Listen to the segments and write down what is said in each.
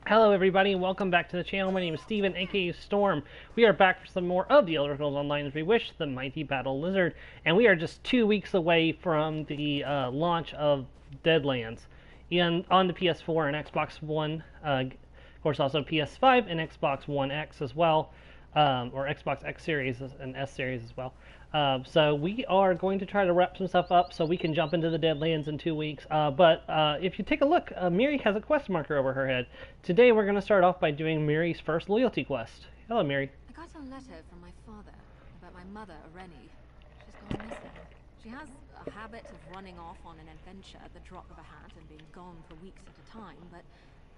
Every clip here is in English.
Hello everybody and welcome back to the channel. My name is Steven, aka Storm. We are back for some more of the Elder Scrolls Online's Reewish, the Mighty Battle Lizard, and we are just 2 weeks away from the launch of Deadlands and on the PS4 and Xbox One, of course also PS5 and Xbox One X as well, or Xbox X Series and S Series as well. So we are going to try to wrap some stuff up so we can jump into the Deadlands in 2 weeks. But if you take a look, Miri has a quest marker over her head. Today we're going to start off by doing Miri's first loyalty quest. Hello, Miri. I got a letter from my father about my mother, Irene. She's gone missing. She has a habit of running off on an adventure at the drop of a hat and being gone for weeks at a time, but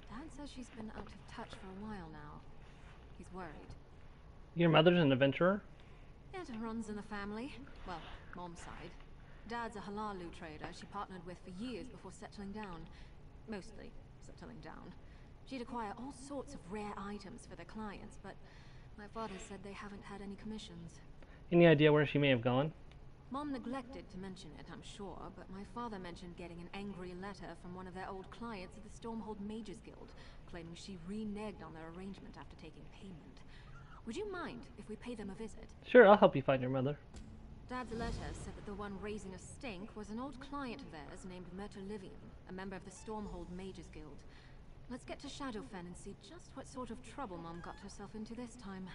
Dad says she's been out of touch for a while now. He's worried. Your mother's an adventurer? It runs in the family. Well, Mom's side. Dad's a halalu trader she partnered with for years before settling down. Mostly settling down. She'd acquire all sorts of rare items for their clients, but my father said they haven't had any commissions. Any idea where she may have gone? Mom neglected to mention it, I'm sure, but my father mentioned getting an angry letter from one of their old clients at the Stormhold Mages Guild, claiming she reneged on their arrangement after taking payment. Would you mind if we pay them a visit? Sure, I'll help you find your mother. Dad's letter said that the one raising a stink was an old client of theirs named Livian, a member of the Stormhold Mages Guild. Let's get to Shadowfen and see just what sort of trouble Mom got herself into this time.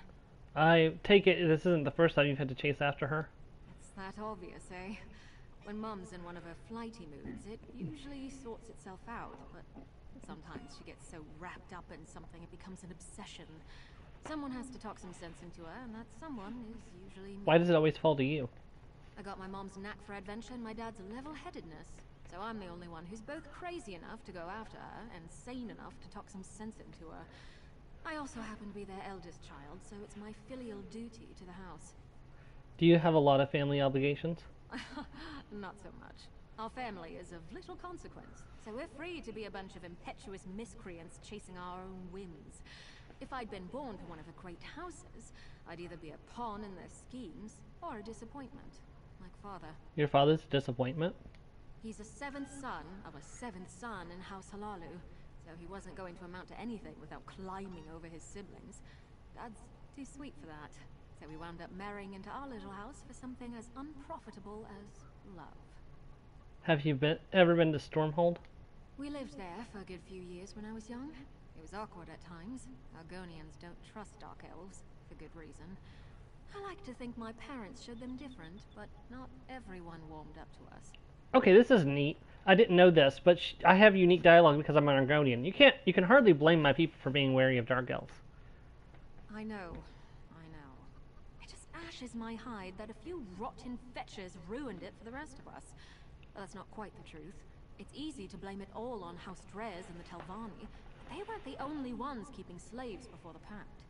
I take it this isn't the first time you've had to chase after her? It's that obvious, eh? When Mom's in one of her flighty moods, it usually sorts itself out, but sometimes she gets so wrapped up in something it becomes an obsession. Someone has to talk some sense into her, and that someone is usually me. Why does it always fall to you? I got my mom's knack for adventure and my dad's level-headedness, so I'm the only one who's both crazy enough to go after her and sane enough to talk some sense into her. I also happen to be their eldest child, so it's my filial duty to the house. Do you have a lot of family obligations? Not so much. Our family is of little consequence, so we're free to be a bunch of impetuous miscreants chasing our own whims. If I'd been born to one of the great houses, I'd either be a pawn in their schemes or a disappointment, like Father. Your father's a disappointment? He's a seventh son of a seventh son in House Halalu, so he wasn't going to amount to anything without climbing over his siblings. Dad's too sweet for that, so we wound up marrying into our little house for something as unprofitable as love. Have you ever been to Stormhold? We lived there for a good few years when I was young. It was awkward at times. Argonians don't trust Dark Elves, for good reason. I like to think my parents showed them different, but not everyone warmed up to us. Okay, this is neat. I didn't know this, but I have unique dialogue because I'm an Argonian. You can hardly blame my people for being wary of Dark Elves. I know. It just ashes my hide that a few rotten fetchers ruined it for the rest of us. That's not quite the truth. It's easy to blame it all on House Drez and the Telvanni. They weren't the only ones keeping slaves before the Pact.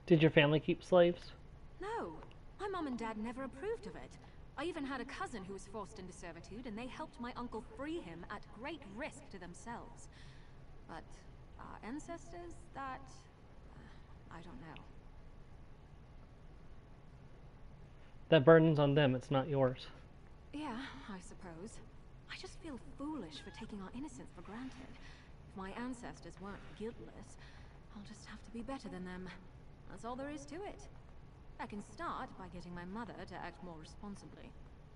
Did your family keep slaves? No. My mom and dad never approved of it. I even had a cousin who was forced into servitude, and they helped my uncle free him at great risk to themselves. But our ancestors, that... I don't know. That burden's on them, it's not yours. Yeah, I suppose. I just feel foolish for taking our innocence for granted. If my ancestors weren't guiltless, I'll just have to be better than them. That's all there is to it. I can start by getting my mother to act more responsibly.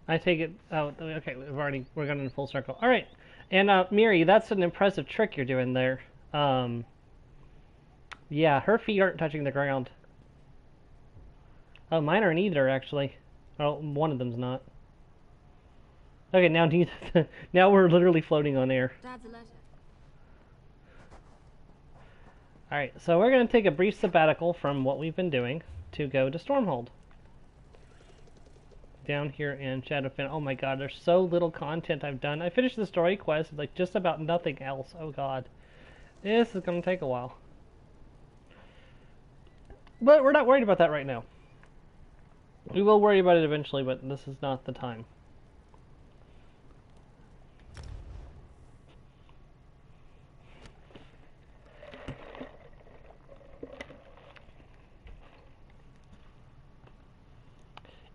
I take it... Oh, okay, we're going in full circle. Alright, and Miri, that's an impressive trick you're doing there. Yeah, her feet aren't touching the ground. Oh, mine aren't either, actually. Oh, one of them's not. Okay, now now we're literally floating on air. Dad's a letter. Alright, so we're going to take a brief sabbatical from what we've been doing to go to Stormhold. Down here in Shadowfen. Oh my god, there's so little content I've done. I finished the story quest, like just about nothing else. Oh god. This is going to take a while. But we're not worried about that right now. We will worry about it eventually, but this is not the time.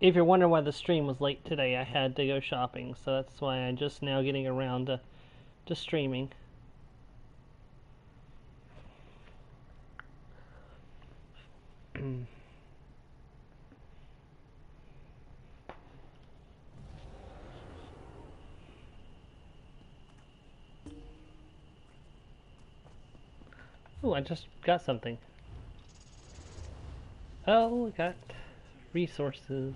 If you're wondering why the stream was late today, I had to go shopping, so that's why I'm just now getting around to streaming. Oh, I just got something. Oh, I got resources.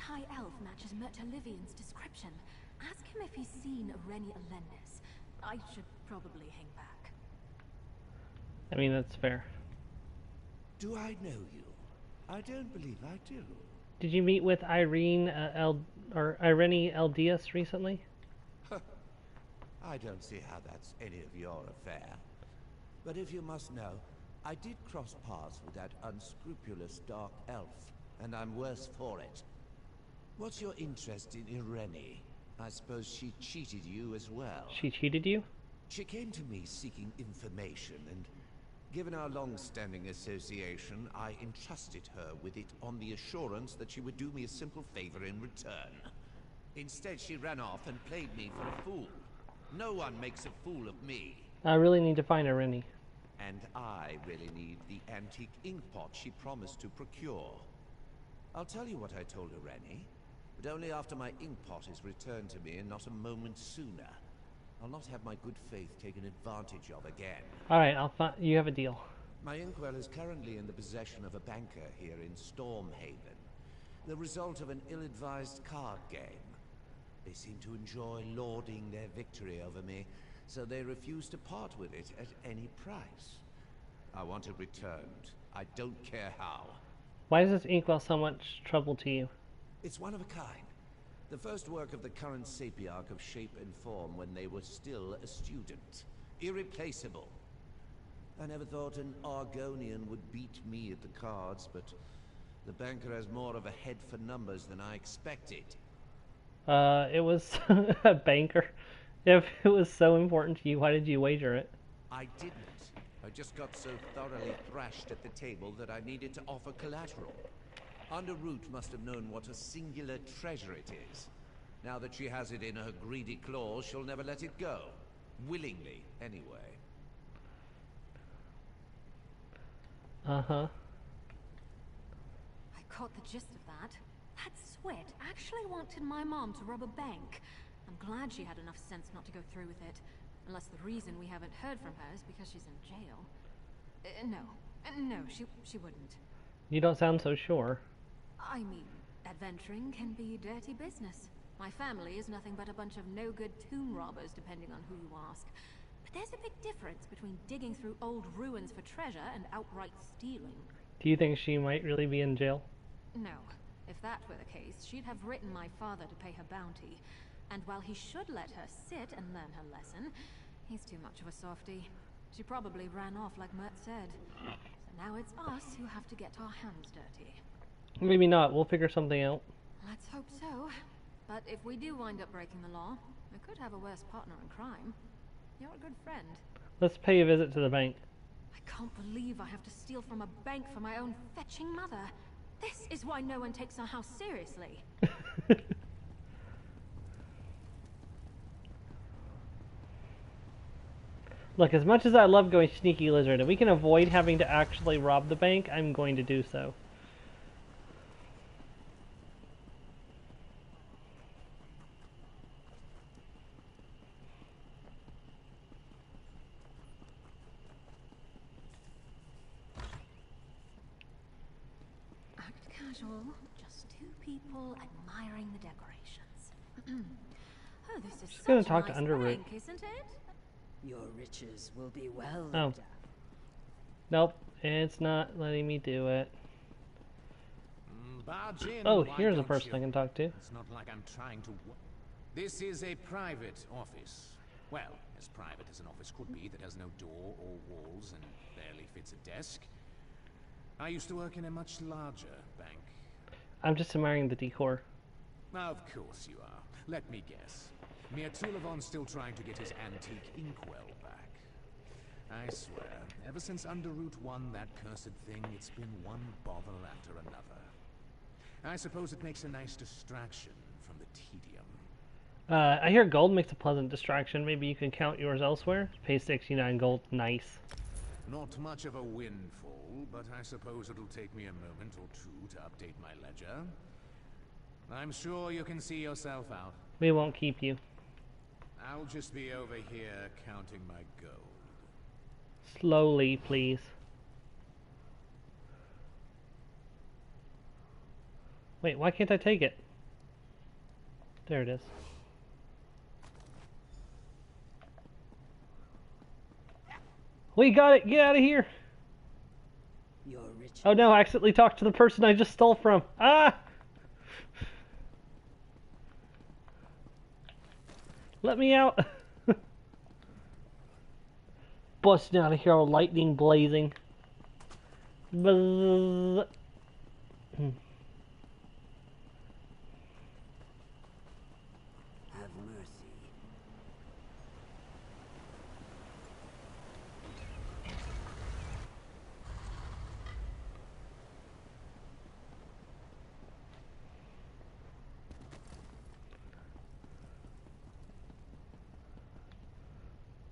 High elf matches Livian's description. Ask him if he's seen Rennie Alendis. I should probably hang back. I mean, that's fair. Do I know you? I don't believe I do. Did you meet with Irene Irene Eldias recently? I don't see how that's any of your affair. But if you must know, I did cross paths with that unscrupulous dark elf, and I'm worse for it. What's your interest in Irene? I suppose she cheated you as well. She cheated you? She came to me seeking information, and given our long-standing association, I entrusted her with it on the assurance that she would do me a simple favor in return. Instead, she ran off and played me for a fool. No one makes a fool of me. I really need to find Irene. And I really need the antique ink pot she promised to procure. I'll tell you what I told Irene, but only after my ink pot is returned to me and not a moment sooner. I'll not have my good faith taken advantage of again. Alright, you have a deal. My inkwell is currently in the possession of a banker here in Stormhaven, the result of an ill-advised card game. They seem to enjoy lording their victory over me, so they refuse to part with it at any price. I want it returned. I don't care how. Why is this inkwell so much trouble to you? It's one of a kind. The first work of the current sapiarch of shape and form when they were still a student. Irreplaceable. I never thought an Argonian would beat me at the cards, but the banker has more of a head for numbers than I expected. It was a banker. If it was so important to you, why did you wager it? I didn't. I just got so thoroughly thrashed at the table that I needed to offer collateral. Underroot must have known what a singular treasure it is. Now that she has it in her greedy claws, she'll never let it go. Willingly, anyway. Uh-huh. I caught the gist of that. That Sweat actually wanted my mom to rob a bank. I'm glad she had enough sense not to go through with it. Unless the reason we haven't heard from her is because she's in jail. No, she wouldn't. You don't sound so sure. I mean, adventuring can be dirty business. My family is nothing but a bunch of no-good tomb robbers, depending on who you ask. But there's a big difference between digging through old ruins for treasure and outright stealing. Do you think she might really be in jail? No. If that were the case, she'd have written my father to pay her bounty. And while he should let her sit and learn her lesson, he's too much of a softie. She probably ran off like Mert said. So now it's us who have to get our hands dirty. Maybe not. We'll figure something out. Let's hope so. But if we do wind up breaking the law, we could have a worse partner in crime. You're a good friend. Let's pay a visit to the bank. I can't believe I have to steal from a bank for my own fetching mother. This is why no one takes our house seriously. Look, as much as I love going sneaky lizard, if we can avoid having to actually rob the bank, I'm going to do so. Act casual, just two people admiring the decorations. Oh, this is Just gonna such a talk to nice Underwood. bank, isn't it? Your riches will be well Oh. looked after. Nope, it's not letting me do it. Barge in, Oh, why here's a don't person you? I can talk to. It's not like I'm trying to. This is a private office. Well, as private as an office could be that has no door or walls and barely fits a desk. I used to work in a much larger bank. I'm just admiring the decor. Of course you are. Let me guess. Mere Tulivon's still trying to get his antique inkwell back. I swear, ever since Underroot won that cursed thing, it's been one bother after another. I suppose it makes a nice distraction from the tedium. I hear gold makes a pleasant distraction. Maybe you can count yours elsewhere? Pay 69 gold. Nice. Not much of a windfall, but I suppose it'll take me a moment or two to update my ledger. I'm sure you can see yourself out. We won't keep you. I'll just be over here counting my gold. Slowly, please. Wait, why can't I take it? There it is. We got it! Get out of here! Your riches. Oh no, I accidentally talked to the person I just stole from. Ah! Let me out! Busting out of here, all lightning blazing. Buzz. Have mercy.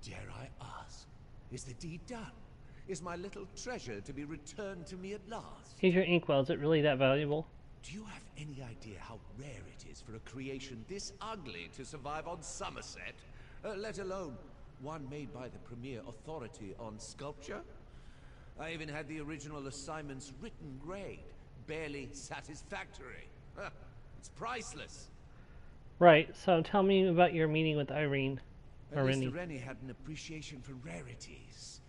Dare I ask, is the deed done? Is my little treasure to be returned to me at last? Here's your inkwell. Is it really that valuable? Do you have any idea how rare it is for a creation this ugly to survive on Somerset? Let alone one made by the premier authority on sculpture? I even had the original assignment's written grade. Barely satisfactory. It's priceless. Right, so tell me about your meeting with Irene. At least Rennie had an appreciation for rarities.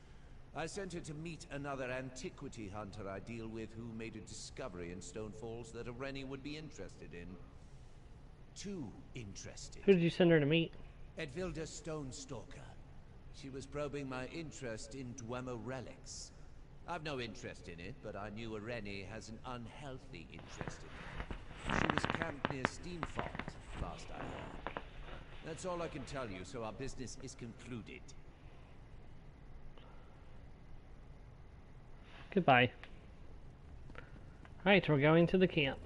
I sent her to meet another antiquity hunter I deal with who made a discovery in Stone Falls that Rennie would be interested in. Too interested. Who did you send her to meet? Edvilda Stonestalker. She was probing my interest in Dwemer relics. I've no interest in it, but I knew Rennie has an unhealthy interest in it. She was camped near Steamfont, last I heard. That's all I can tell you, so our business is concluded. Goodbye. Alright, we're going to the camp.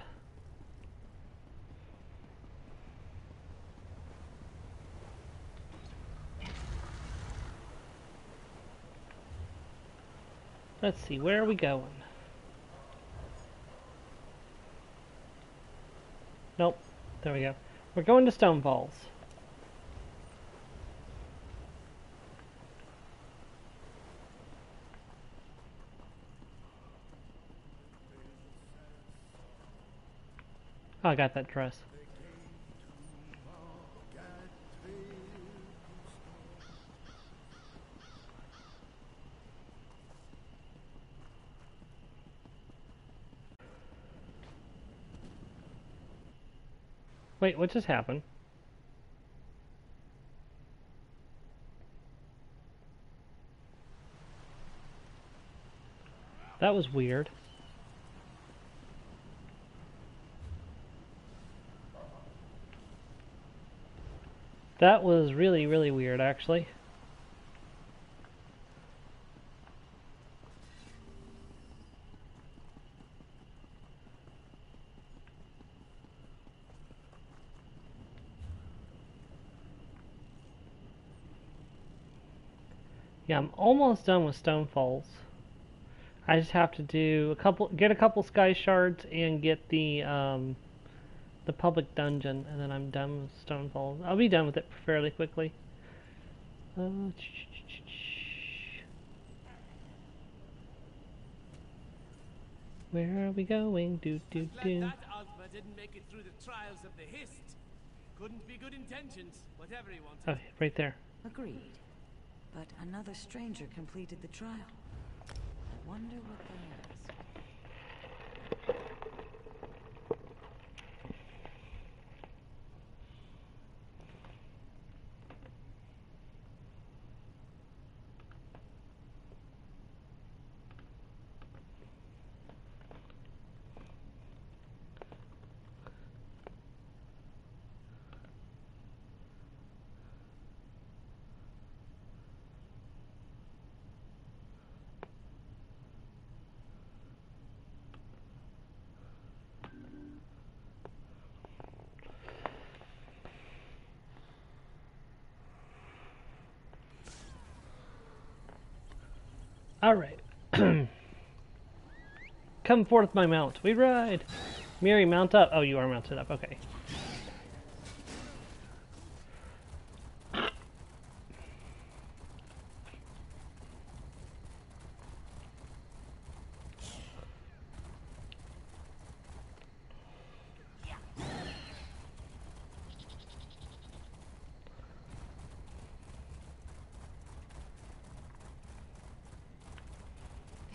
Let's see, where are we going? Nope. There we go. We're going to Stone Falls. Oh, I got that dress. Wait, what just happened? That was weird. That was really, really weird, actually. Yeah, I'm almost done with Stone Falls. I just have to do get a couple sky shards and get the public dungeon, and then I'm done with Stone Falls. I'll be done with it fairly quickly. Where are we going? Do do do. That Alpha didn't make it through the trials of the Hist. Couldn't be good intentions, whatever he wanted. Oh, right there. Agreed. But another stranger completed the trial. I wonder what that is. Alright. Come forth, my mount. We ride. Miri, mount up. Oh, you are mounted up. Okay.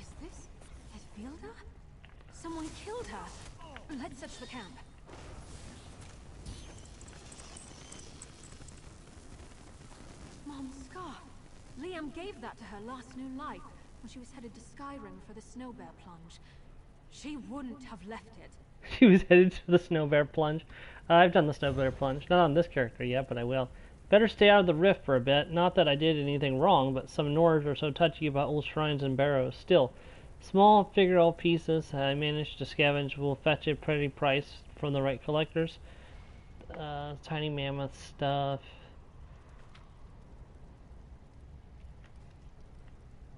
Is this Edvilda? Someone killed her. Let's search the camp. Mom's scar. Liam gave that to her last noon light when she was headed to Skyrim for the Snow Bear plunge. She wouldn't have left it. She was headed to the Snow Bear plunge. I've done the Snow Bear plunge. Not on this character yet, but I will. Better stay out of the rift for a bit. Not that I did anything wrong, but some Nords are so touchy about old shrines and barrows. Still, small figural pieces I managed to scavenge will fetch a pretty price from the right collectors. Tiny mammoth stuff.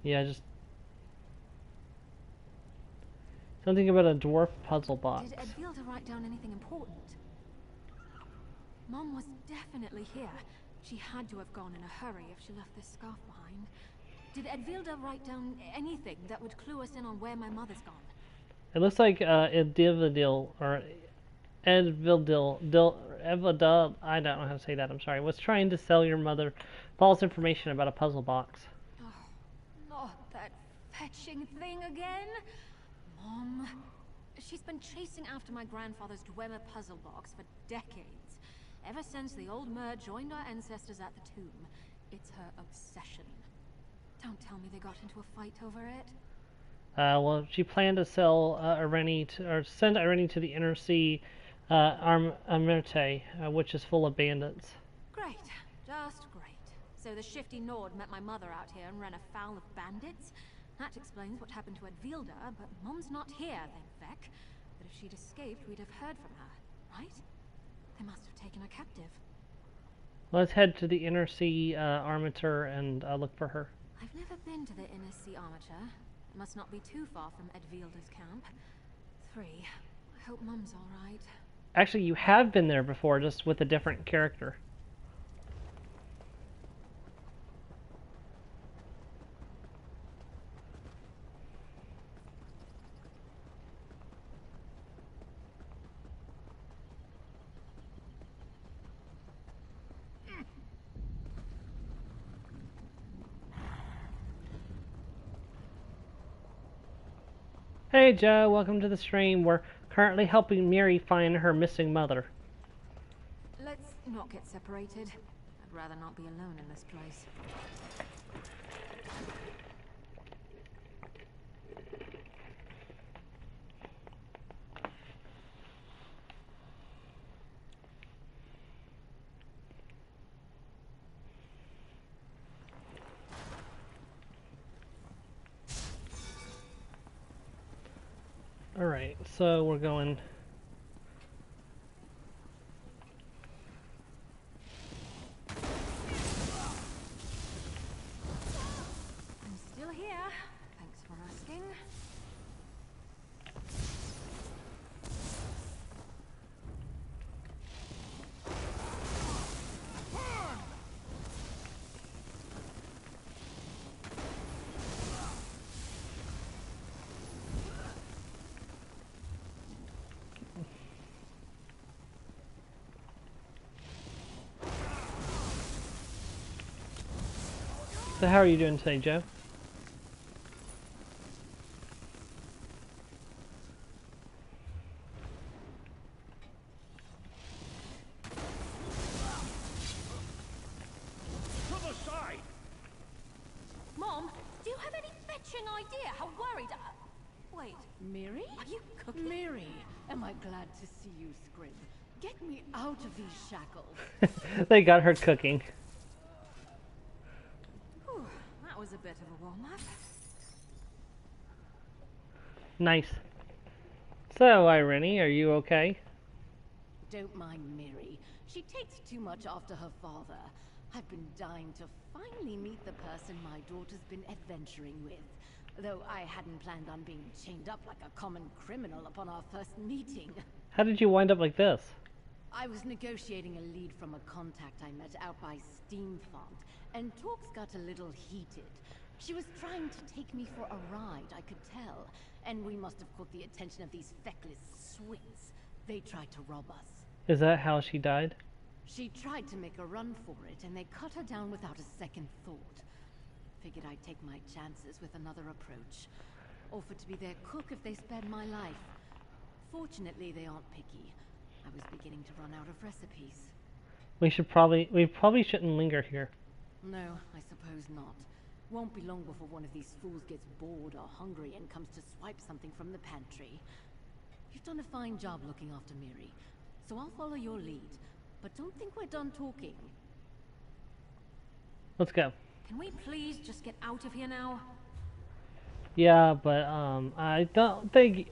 Yeah, just something about a dwarf puzzle box. Did Edvilda write down anything important? Mom was definitely here. She had to have gone in a hurry if she left this scarf behind. Did Edvilda write down anything that would clue us in on where my mother's gone? It looks like Edvilda, I don't know how to say that, I'm sorry, was trying to sell your mother false information about a puzzle box. Oh, not that fetching thing again? Mom, she's been chasing after my grandfather's Dwemer puzzle box for decades. Ever since the old mer joined our ancestors at the tomb. It's her obsession. Don't tell me they got into a fight over it. Well, she planned to sell send Irene to the Inner Sea Armerte, which is full of bandits. Great, just great. So the shifty Nord met my mother out here and ran afoul of bandits? That explains what happened to Edvilda, but Mom's not here, thank feck. But if she'd escaped, we'd have heard from her, right? They must have taken her captive. Let's head to the Inner Sea Armature and look for her. I've never been to the Inner Sea Armature. It must not be too far from Edvilda's camp. 3. I hope Mum's alright. Actually, you have been there before, just with a different character. Hey Joe, welcome to the stream. We're currently helping Miri find her missing mother. Let's not get separated. I'd rather not be alone in this place. Alright, so we're going... I'm still here. Thanks for asking. So how are you doing today, Joe? Mom, do you have any fetching idea how worried Wait, Miri? are you cooking? Miri, am I glad to see you, Scrib. Get me out of these shackles. They got her cooking. Whew, that was a bit of a warm-up. Nice. So, Irene, are you okay? Don't mind Miri. She takes too much after her father. I've been dying to finally meet the person my daughter's been adventuring with. Though I hadn't planned on being chained up like a common criminal upon our first meeting. How did you wind up like this? I was negotiating a lead from a contact I met out by Steamfont, and talks got a little heated. She was trying to take me for a ride, I could tell, and we must have caught the attention of these feckless swins. They tried to rob us. Is that how she died? She tried to make a run for it, and they cut her down without a second thought. Figured I'd take my chances with another approach. Offered to be their cook if they spared my life. Fortunately, they aren't picky. I was beginning to run out of recipes. We probably shouldn't linger here. No, I suppose not. Won't be long before one of these fools gets bored or hungry and comes to swipe something from the pantry. You've done a fine job looking after Miri, so I'll follow your lead. But don't think we're done talking. Let's go. Can we please just get out of here now? Yeah, but I don't think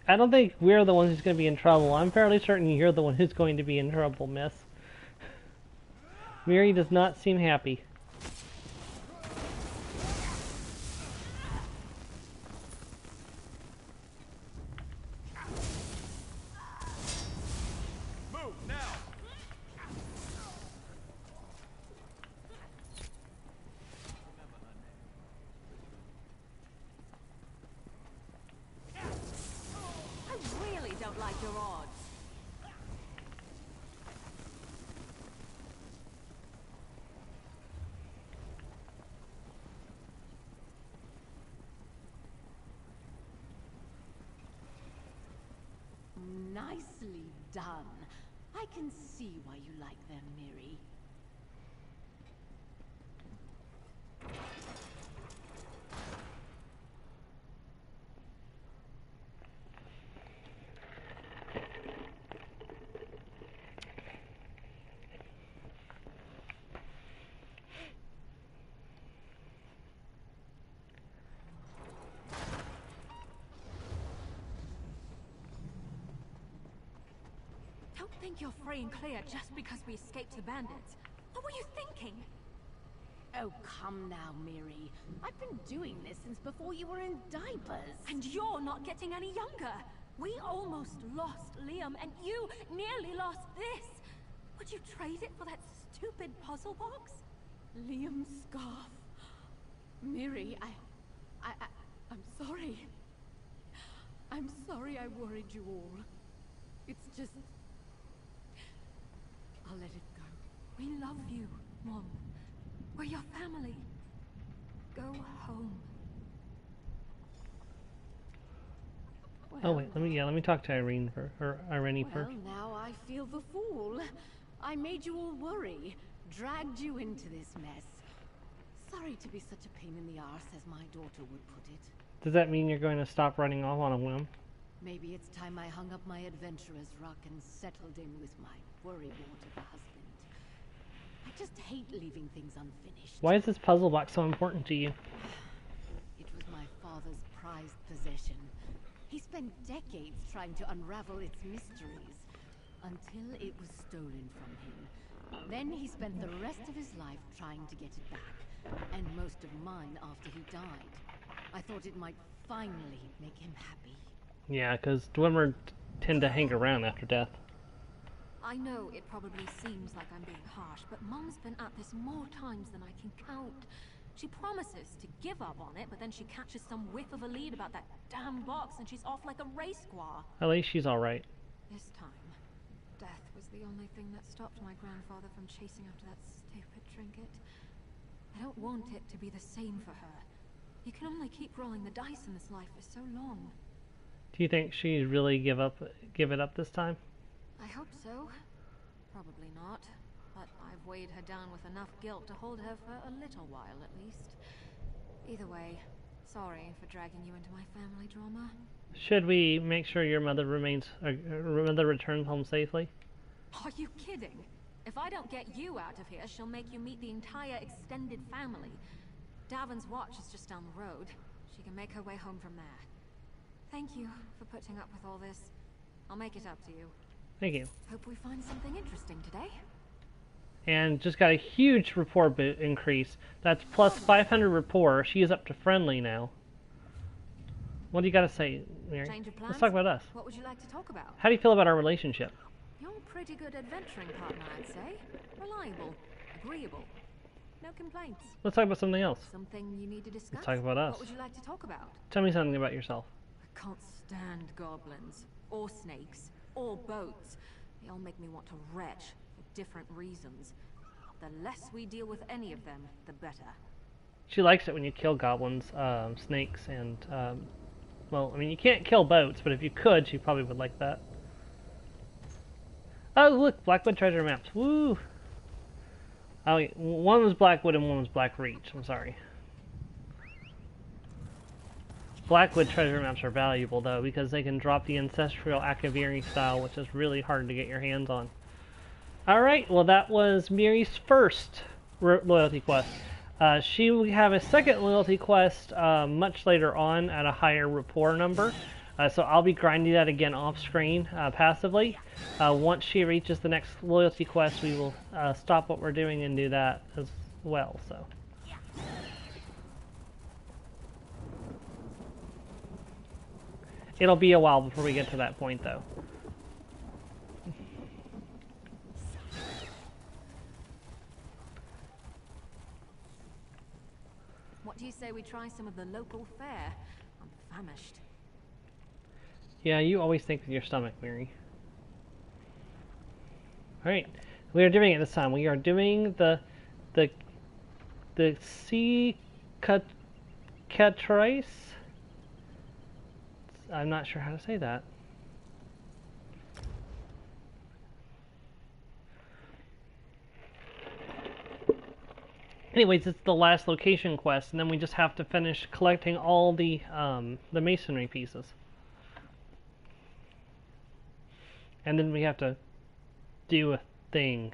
we're the ones who's going to be in trouble. I'm fairly certain you're the one who's going to be in trouble, miss. Miri does not seem happy. Nicely done. I can see why you like them, Miri. Don't think you're free and clear just because we escaped the bandits. What were you thinking? Oh, come now, Miri. I've been doing this since before you were in diapers. And you're not getting any younger. We almost lost Liam, and you nearly lost this. Would you trade it for that stupid puzzle box? Liam's scarf. Miri, I'm sorry. I'm sorry I worried you all. It's just... I'll let it go. We love you, Mom. We're your family. Go home. Well, Oh wait, let me talk to Irene Irene first. Well, now I feel the fool. I made you all worry, dragged you into this mess. Sorry to be such a pain in the arse, as my daughter would put it. Does that mean you're going to stop running off on a whim? Maybe it's time I hung up my adventurer's ruck and settled in with my worrywart of a husband. I just hate leaving things unfinished. Why is this puzzle box so important to you? It was my father's prized possession. He spent decades trying to unravel its mysteries, until it was stolen from him. Then he spent the rest of his life trying to get it back, and most of mine after he died. I thought it might finally make him happy. Yeah, because Dwemer tend to hang around after death. I know it probably seems like I'm being harsh, but Mom's been at this more times than I can count. She promises to give up on it, but then she catches some whiff of a lead about that damn box and she's off like a race squaw. At least she's alright. This time, death was the only thing that stopped my grandfather from chasing after that stupid trinket. I don't want it to be the same for her. You can only keep rolling the dice in this life for so long. Do you think she'd really give it up this time? I hope so. Probably not. But I've weighed her down with enough guilt to hold her for a little while at least. Either way, sorry for dragging you into my family drama. Should we make sure your mother returns home safely? Are you kidding? If I don't get you out of here, she'll make you meet the entire extended family. Davin's watch is just down the road. She can make her way home from there. Thank you for putting up with all this. I'll make it up to you. Thank you. Hope we find something interesting today. and just got a huge rapport increase. That's plus 500 rapport. She is up to friendly now. What do you got to say, Mary? Change of plans? Let's talk about us. What would you like to talk about? How do you feel about our relationship? You're a pretty good adventuring partner, I'd say. Reliable, agreeable. No complaints. Let's talk about something else. Something you need to discuss? Let's talk about us. What would you like to talk about? Tell me something about yourself. I can't stand goblins, or snakes, or boats. They all make me want to retch for different reasons. The less we deal with any of them, the better. She likes it when you kill goblins, snakes, and, well, I mean, you can't kill boats, but if you could, she probably would like that. Oh, look, Blackwood treasure maps. Woo! Oh, wait, one was Blackwood and one was Black Reach. I'm sorry. Blackwood treasure maps are valuable, though, because they can drop the ancestral Akaviri style, which is really hard to get your hands on. Alright, well, that was Miri's first loyalty quest. She will have a second loyalty quest much later on at a higher rapport number. So I'll be grinding that again off screen passively. Once she reaches the next loyalty quest, we will stop what we're doing and do that as well. So. It'll be a while before we get to that point, though. What do you say we try some of the local fare? I'm famished. Yeah, you always think with your stomach, Mary. Alright, we are doing it this time. We are doing the sea catrice. I'm not sure how to say that. Anyways, it's the last location quest, and then we just have to finish collecting all the masonry pieces. And then we have to do a thing,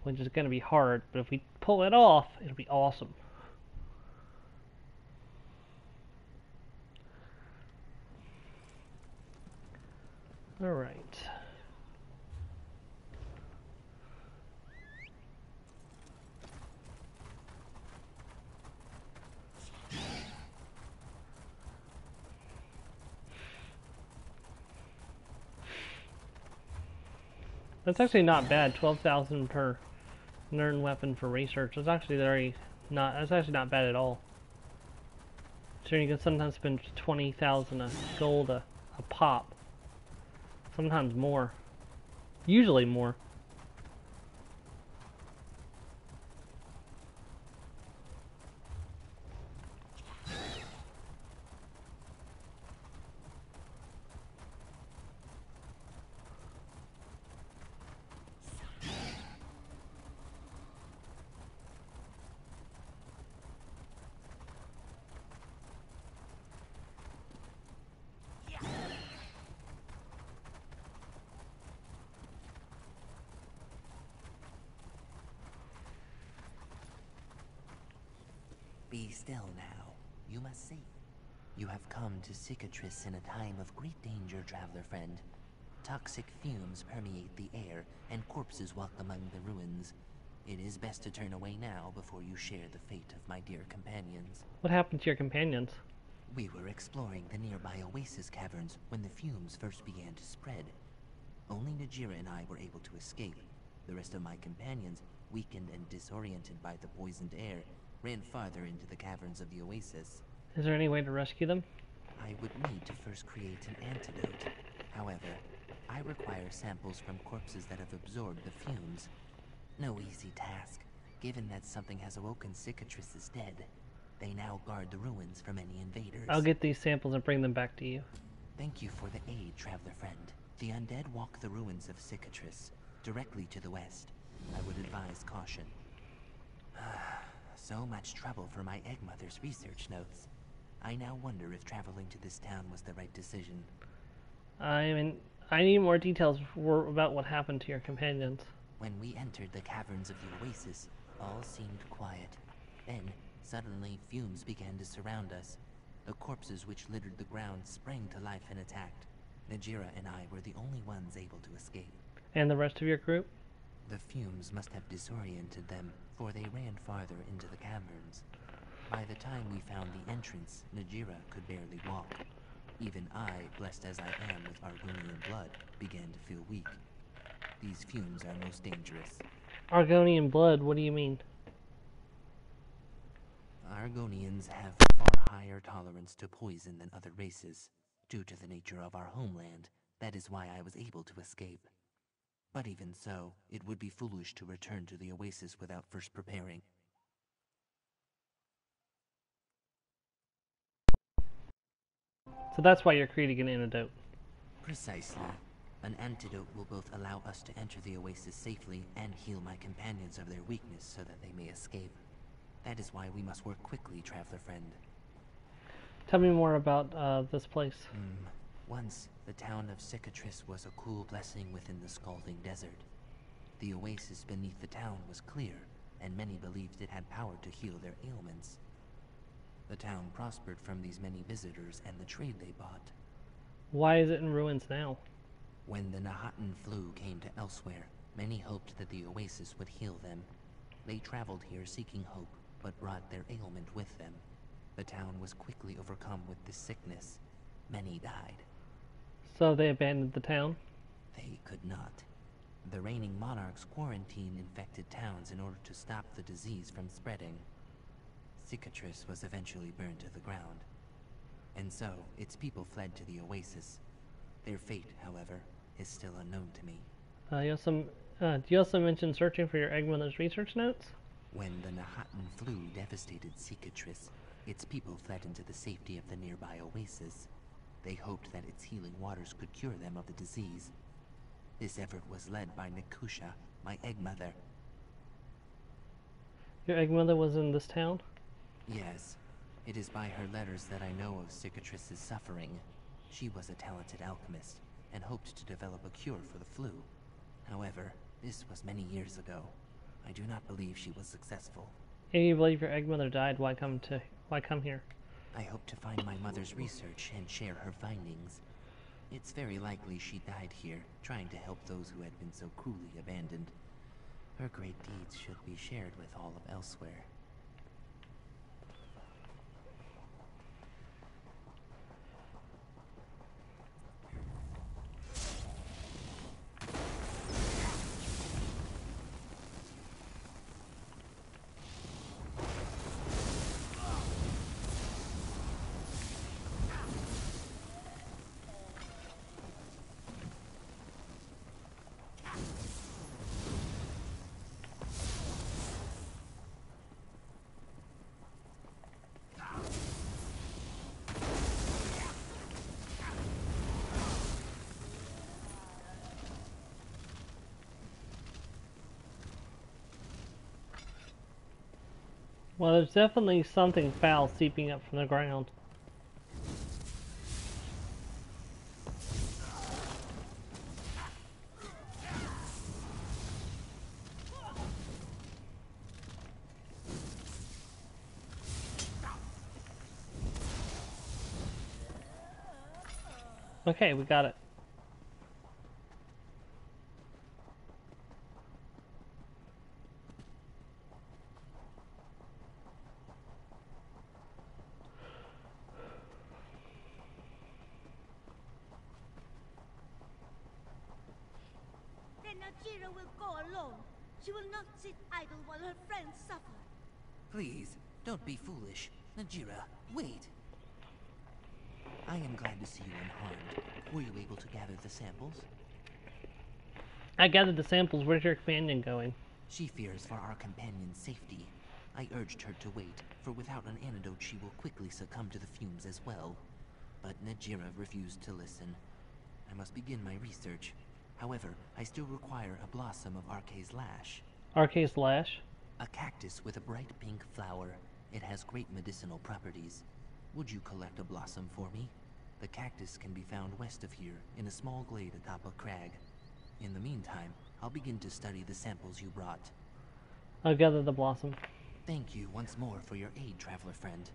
which is going to be hard, but if we pull it off, it'll be awesome. Alright. That's actually not bad. 12,000 per Nern weapon for research. That's actually that's actually not bad at all. So you can sometimes spend 20,000 gold a pop. Sometimes more. Usually more. Be still now. You must see. You have come to Cicatrice in a time of great danger, traveler friend. Toxic fumes permeate the air, and corpses walk among the ruins. It is best to turn away now before you share the fate of my dear companions. What happened to your companions? We were exploring the nearby oasis caverns when the fumes first began to spread. Only Najira and I were able to escape. The rest of my companions, weakened and disoriented by the poisoned air, ran farther into the caverns of the oasis. Is there any way to rescue them? I would need to first create an antidote. However, I require samples from corpses that have absorbed the fumes. No easy task, given that something has awoken Cicatrice's dead. They now guard the ruins from any invaders. I'll get these samples and bring them back to you. Thank you for the aid, traveler friend. The undead walk the ruins of Cicatrice, directly to the west. I would advise caution. So much trouble for my egg mother's research notes. I now wonder if traveling to this town was the right decision. I mean, I need more details about what happened to your companions. When we entered the caverns of the oasis, all seemed quiet. Then, suddenly, fumes began to surround us. The corpses which littered the ground sprang to life and attacked. Najira and I were the only ones able to escape. And the rest of your group? The fumes must have disoriented them, for they ran farther into the caverns. By the time we found the entrance, Najira could barely walk. Even I, blessed as I am with Argonian blood, began to feel weak. These fumes are most dangerous. Argonian blood, what do you mean? Argonians have far higher tolerance to poison than other races. Due to the nature of our homeland, that is why I was able to escape. But even so, it would be foolish to return to the oasis without first preparing. So that's why you're creating an antidote. Precisely. An antidote will both allow us to enter the oasis safely and heal my companions of their weakness so that they may escape. That is why we must work quickly, traveler friend. Tell me more about this place. Once, the town of Cicatrice was a cool blessing within the scalding desert. The oasis beneath the town was clear, and many believed it had power to heal their ailments. The town prospered from these many visitors and the trade they bought. Why is it in ruins now? When the Nahatan flu came to elsewhere, many hoped that the oasis would heal them. They traveled here seeking hope, but brought their ailment with them. The town was quickly overcome with this sickness. Many died. So they abandoned the town? They could not. The reigning monarchs quarantined infected towns in order to stop the disease from spreading. Cicatrice was eventually burned to the ground. And so, its people fled to the oasis. Their fate, however, is still unknown to me. You also mentioned searching for your Eggmother's research notes? When the Nahatan flu devastated Cicatrice, its people fled into the safety of the nearby oasis. They hoped that its healing waters could cure them of the disease. This effort was led by Nikusha, my Eggmother. Your Eggmother was in this town? Yes. It is by her letters that I know of Cicatrice's suffering. She was a talented alchemist, and hoped to develop a cure for the flu. However, this was many years ago. I do not believe she was successful. If you believe your Eggmother died, why come here? I hope to find my mother's research and share her findings. It's very likely she died here, trying to help those who had been so cruelly abandoned. Her great deeds should be shared with all of elsewhere. Well, there's definitely something foul seeping up from the ground. Okay, we got it. Then Najira will go alone. She will not sit idle while her friends suffer. Please, don't be foolish. Najira, wait. I am glad to see you unharmed. Were you able to gather the samples? I gathered the samples. Where's your companion going? She fears for our companion's safety. I urged her to wait, for without an antidote she will quickly succumb to the fumes as well. But Najira refused to listen. I must begin my research. However, I still require a blossom of Arce's Lash. Arce's Lash? A cactus with a bright pink flower. It has great medicinal properties. Would you collect a blossom for me? The cactus can be found west of here, in a small glade atop a crag. In the meantime, I'll begin to study the samples you brought. I'll gather the blossom. Thank you once more for your aid, traveler friend.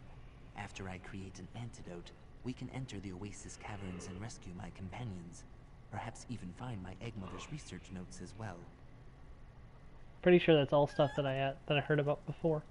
After I create an antidote, we can enter the Oasis caverns and rescue my companions. Perhaps even find my Eggmother's research notes as well. Pretty sure that's all stuff that I heard about before.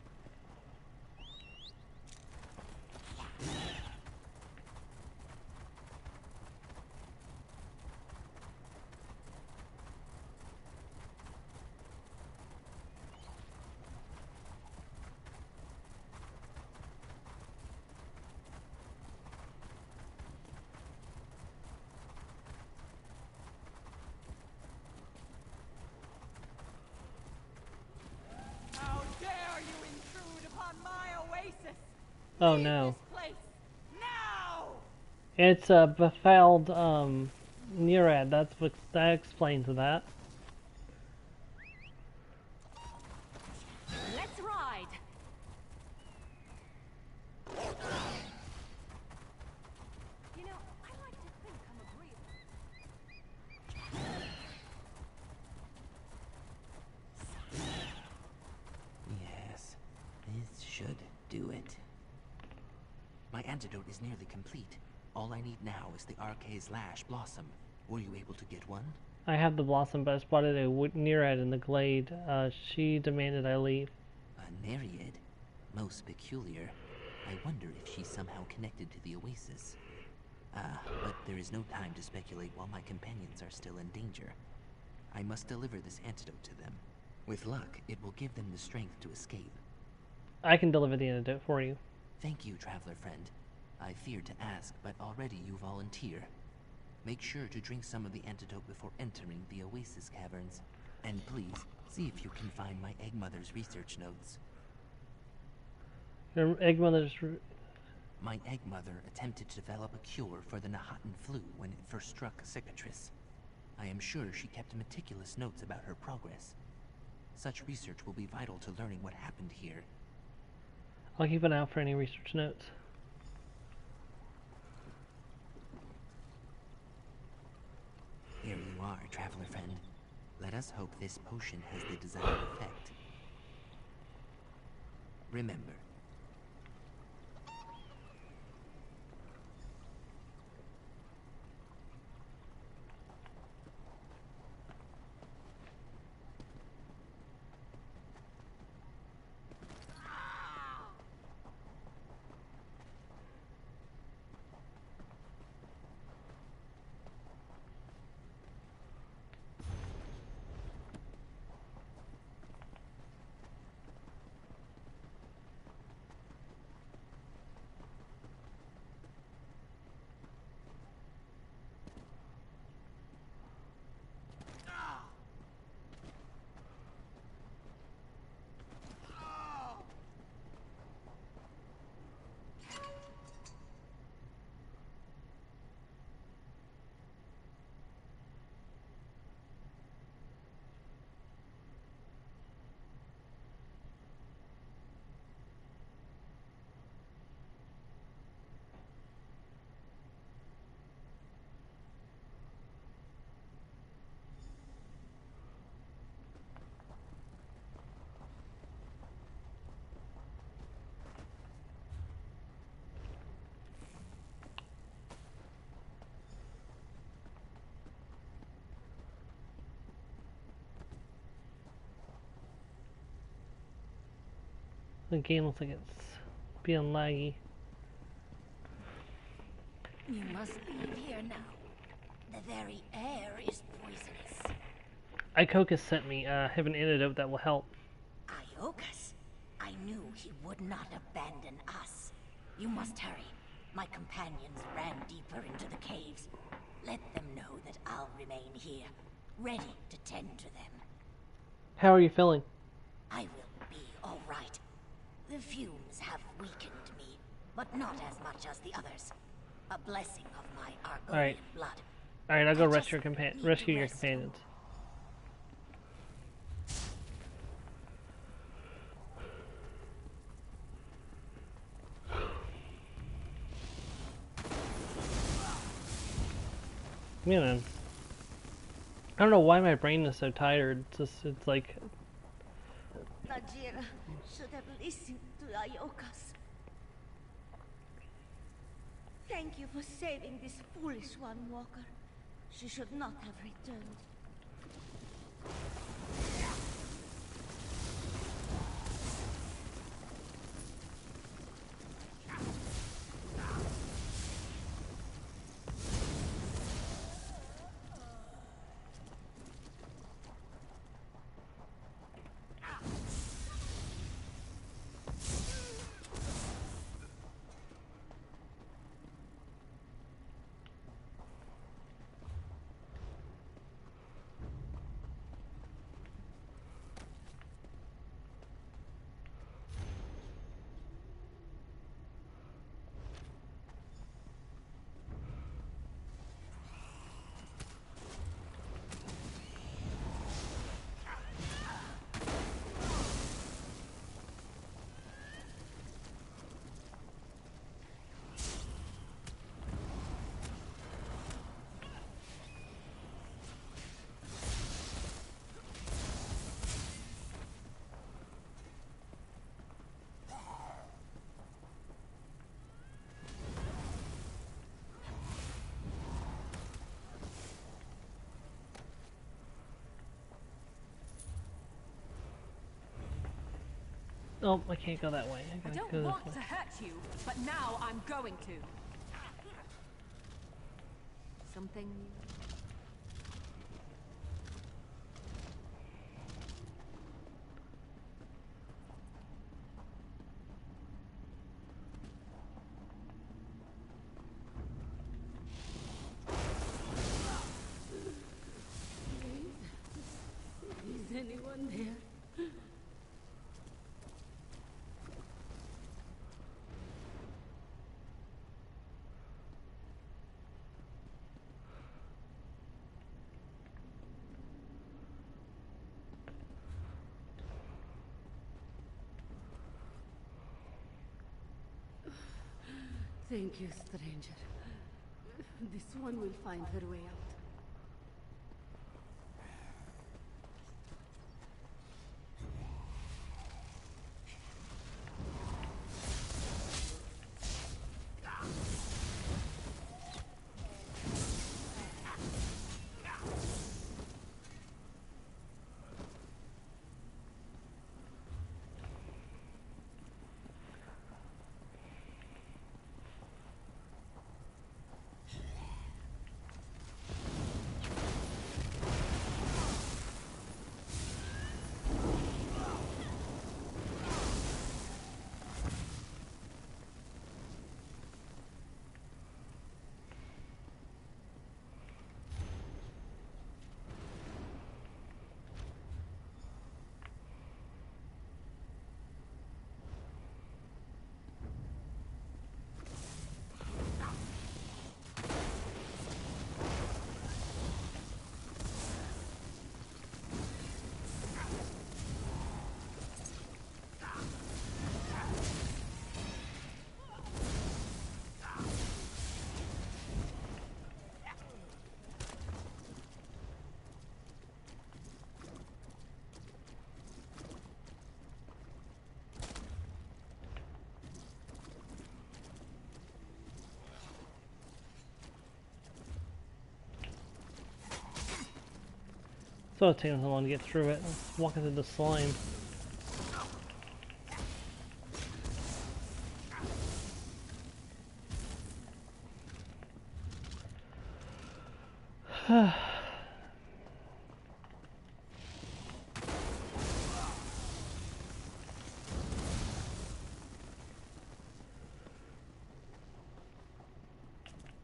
How dare you intrude upon my oasis? Oh Leave no. this place now! It's a befouled Neurad. That explains that. Let's ride. You know, I like to think I'm agreeable. Yes, this should do it. My antidote is nearly complete. All I need now is the Arca's Lash Blossom. Were you able to get one? I have the blossom, but I spotted a Nereid in the glade. She demanded I leave. A Nereid? Most peculiar. I wonder if she's somehow connected to the Oasis. But there is no time to speculate while my companions are still in danger. I must deliver this antidote to them. With luck, it will give them the strength to escape. I can deliver the antidote for you. Thank you, traveler friend. I feared to ask, but already you volunteer. Make sure to drink some of the antidote before entering the Oasis caverns. And please, see if you can find my Egg Mother's research notes. Your Egg Mother's... My Egg Mother attempted to develop a cure for the Nahatan flu when it first struck Cicatrice. I am sure she kept meticulous notes about her progress. Such research will be vital to learning what happened here. I'll keep an eye out for any research notes. Here you are, traveler friend. Let us hope this potion has the desired effect. Remember. The game looks like it's being laggy. You must leave here now. The very air is poisonous. Ikokas sent me. I have an antidote that will help. Iokas? I knew he would not abandon us. You must hurry. My companions ran deeper into the caves. Let them know that I'll remain here, ready to tend to them. How are you feeling? I will be all right. The fumes have weakened me, but not as much as the others. A blessing of my Argonian blood. Alright, I'll go rescue your companions. Man, I don't know why my brain is so tired. It's like... Najira should have listened to Iokas. Thank you for saving this foolish one, Walker. She should not have returned. Oh, I can't go that way. I don't want to hurt you, but now I'm going to. Something. Is anyone there? Thank you, stranger. This one will find her way out. So it takes so long to get through it. Let's walk into the slime.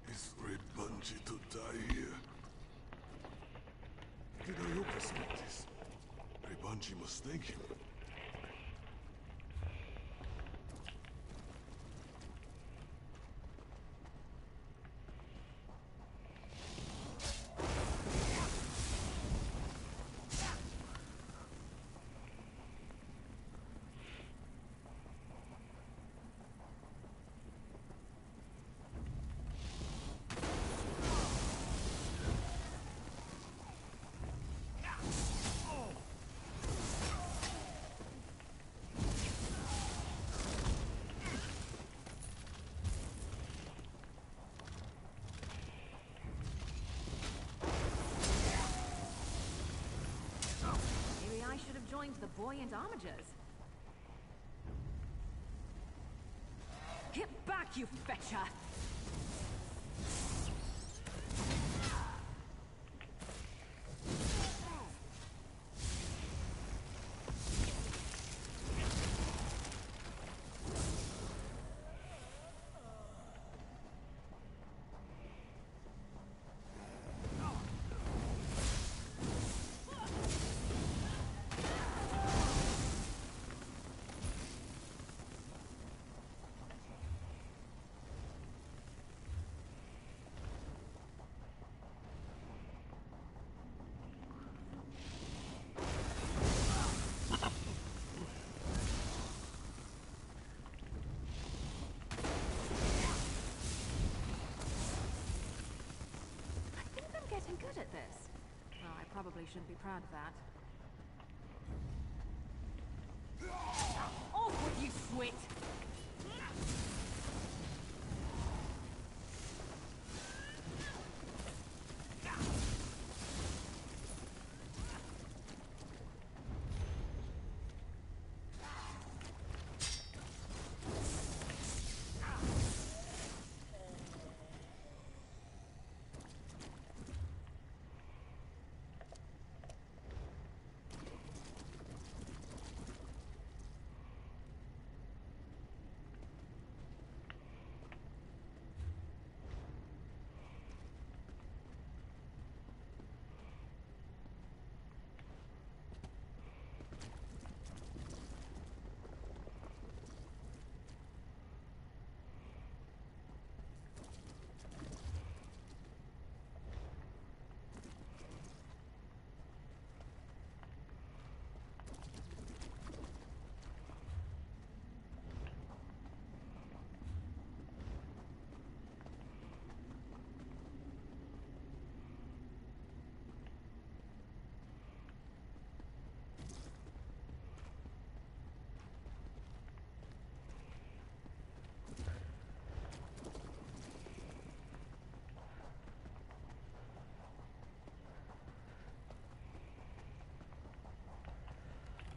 Is Red Bungie to die here? Did I overstate this? Rebanji must thank him. Joined the buoyant armigers. Get back, you fetcher! Getting good at this. Well, I probably shouldn't be proud of that. Off with you, Swit!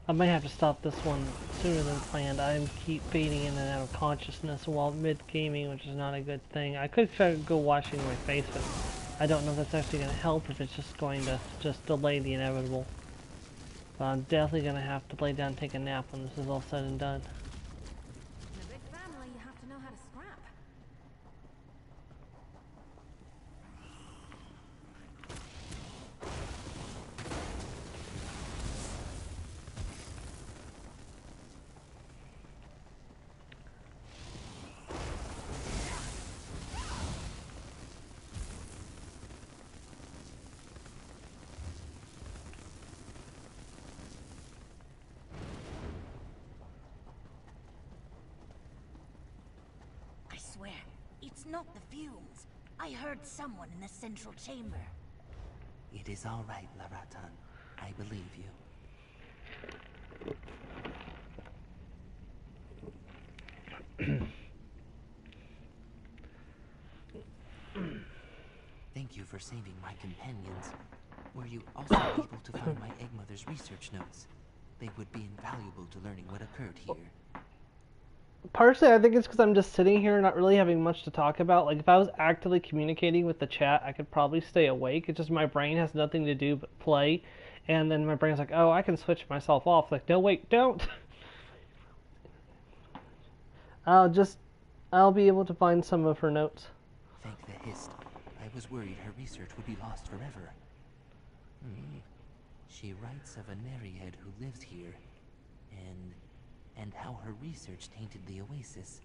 I might have to stop this one sooner than planned. I keep fading in and out of consciousness while mid-gaming, which is not a good thing. I could try to go washing my face, but I don't know if that's actually going to help, or if it's just going to just delay the inevitable. But I'm definitely going to have to lay down and take a nap when this is all said and done. In a big family, you have to know how to scrap. I swear, it's not the fumes. I heard someone in the central chamber. It is all right, Laratan. I believe you. Thank you for saving my companions. Were you also able to find my egg mother's research notes? They would be invaluable to learning what occurred here. Partially, I think it's because I'm just sitting here not really having much to talk about. Like, if I was actively communicating with the chat, I could probably stay awake. It's just my brain has nothing to do but play. And then my brain's like, oh, I can switch myself off. Like, no, wait, don't. I'll be able to find some of her notes. Thank the Hist. I was worried her research would be lost forever. She writes of a Nereid who lives here, and how her research tainted the oasis.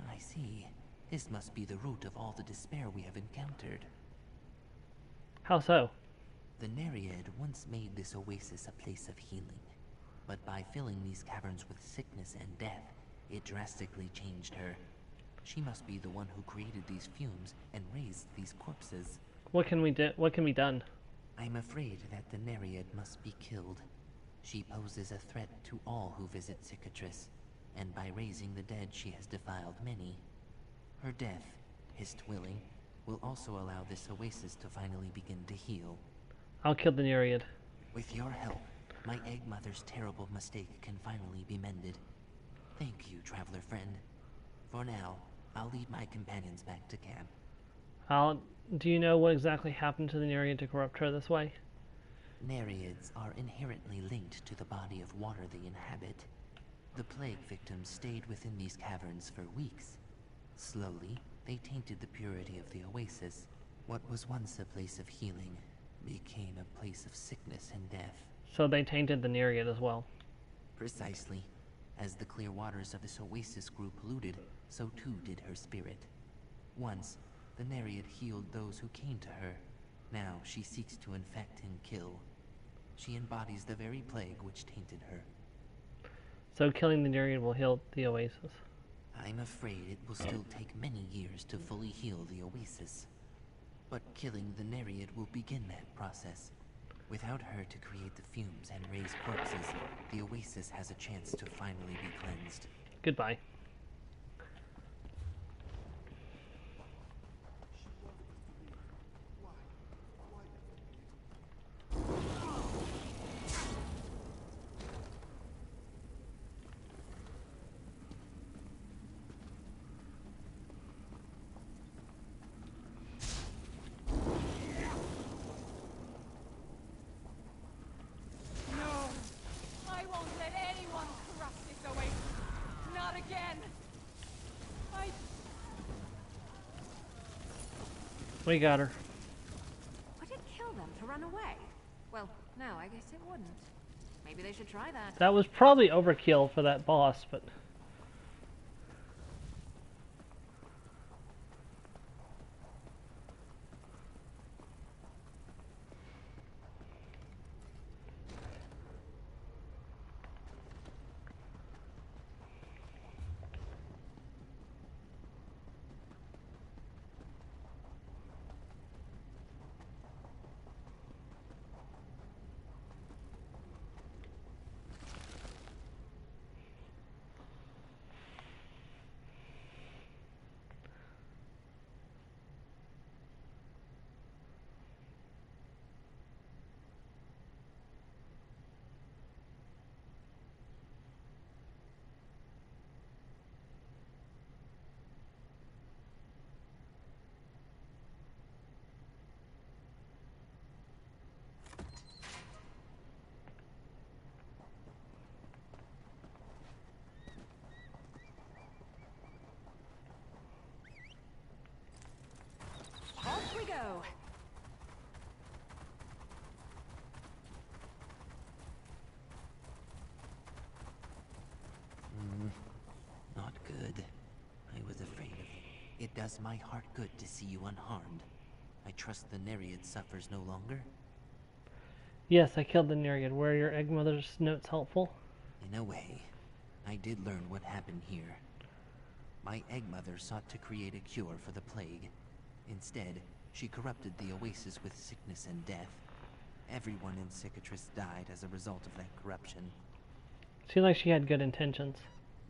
I see. This must be the root of all the despair we have encountered. How so? The Nereid once made this oasis a place of healing, but by filling these caverns with sickness and death, it drastically changed her. She must be the one who created these fumes and raised these corpses. What can we do? What can be done? I'm afraid that the Nereid must be killed. She poses a threat to all who visit Cicatrice, and by raising the dead she has defiled many. Her death, Hist willing, will also allow this oasis to finally begin to heal. I'll kill the Nereid. With your help, my egg mother's terrible mistake can finally be mended. Thank you, traveler friend. For now, I'll lead my companions back to camp. Do you know what exactly happened to the Nereid to corrupt her this way? Nereids are inherently linked to the body of water they inhabit. The plague victims stayed within these caverns for weeks. Slowly, they tainted the purity of the oasis. What was once a place of healing became a place of sickness and death. So they tainted the Nereid as well. Precisely. As the clear waters of this oasis grew polluted, so too did her spirit. Once, the Nereid healed those who came to her. Now she seeks to infect and kill. She embodies the very plague which tainted her. So killing the Nereid will heal the oasis. I'm afraid it will still take many years to fully heal the oasis. But killing the Nereid will begin that process. Without her to create the fumes and raise corpses, the oasis has a chance to finally be cleansed. Goodbye. We got her. Would it kill them to run away? Well, no, I guess it wouldn't. Maybe they should try that. That was probably overkill for that boss, but... does my heart good to see you unharmed. I trust the Nereid suffers no longer? Yes, I killed the Nereid. Were your egg mother's notes helpful? In a way. I did learn what happened here. My egg mother sought to create a cure for the plague. Instead, she corrupted the oasis with sickness and death. Everyone in Cicatrice died as a result of that corruption. Seemed like she had good intentions.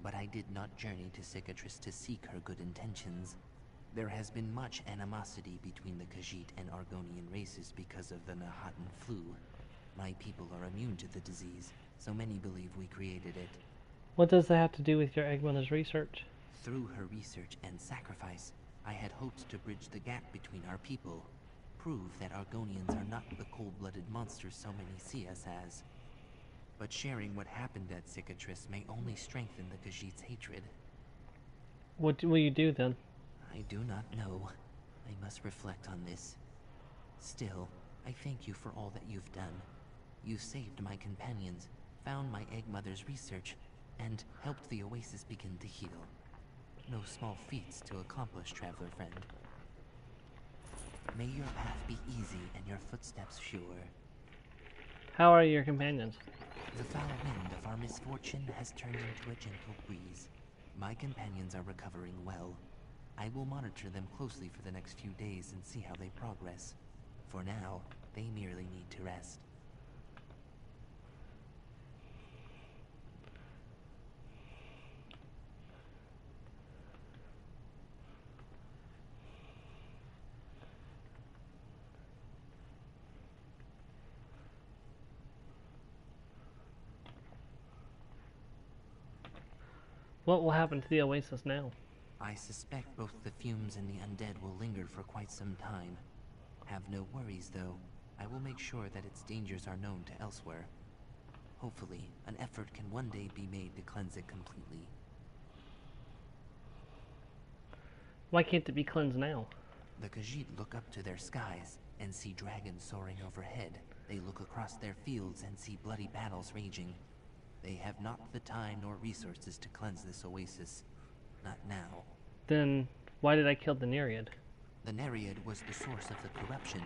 But I did not journey to Cicatrice to seek her good intentions. There has been much animosity between the Khajiit and Argonian races because of the Nahatan flu. My people are immune to the disease, so many believe we created it. What does that have to do with your egg mother's research? Through her research and sacrifice, I had hoped to bridge the gap between our people. Prove that Argonians are not the cold-blooded monsters so many see us as. But sharing what happened at Cicatrice may only strengthen the Khajiit's hatred. What will you do then? I do not know. I must reflect on this. Still, I thank you for all that you've done. You saved my companions, found my egg mother's research, and helped the oasis begin to heal. No small feats to accomplish, traveler friend. May your path be easy and your footsteps sure. How are your companions? The foul wind of our misfortune has turned into a gentle breeze. My companions are recovering well. I will monitor them closely for the next few days and see how they progress. For now, they merely need to rest. What will happen to the oasis now? I suspect both the fumes and the undead will linger for quite some time. Have no worries, though. I will make sure that its dangers are known to elsewhere. Hopefully, an effort can one day be made to cleanse it completely. Why can't it be cleansed now? The Khajiit look up to their skies and see dragons soaring overhead. They look across their fields and see bloody battles raging. They have not the time nor resources to cleanse this oasis. Not now. Then, why did I kill the Nereid? The Nereid was the source of the corruption.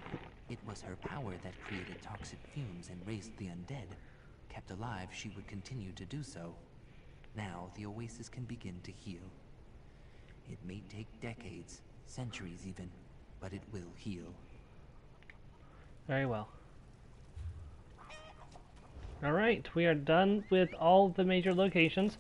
It was her power that created toxic fumes and raised the undead. Kept alive, she would continue to do so. Now, the oasis can begin to heal. It may take decades, centuries even, but it will heal. Very well. Alright, we are done with all the major locations.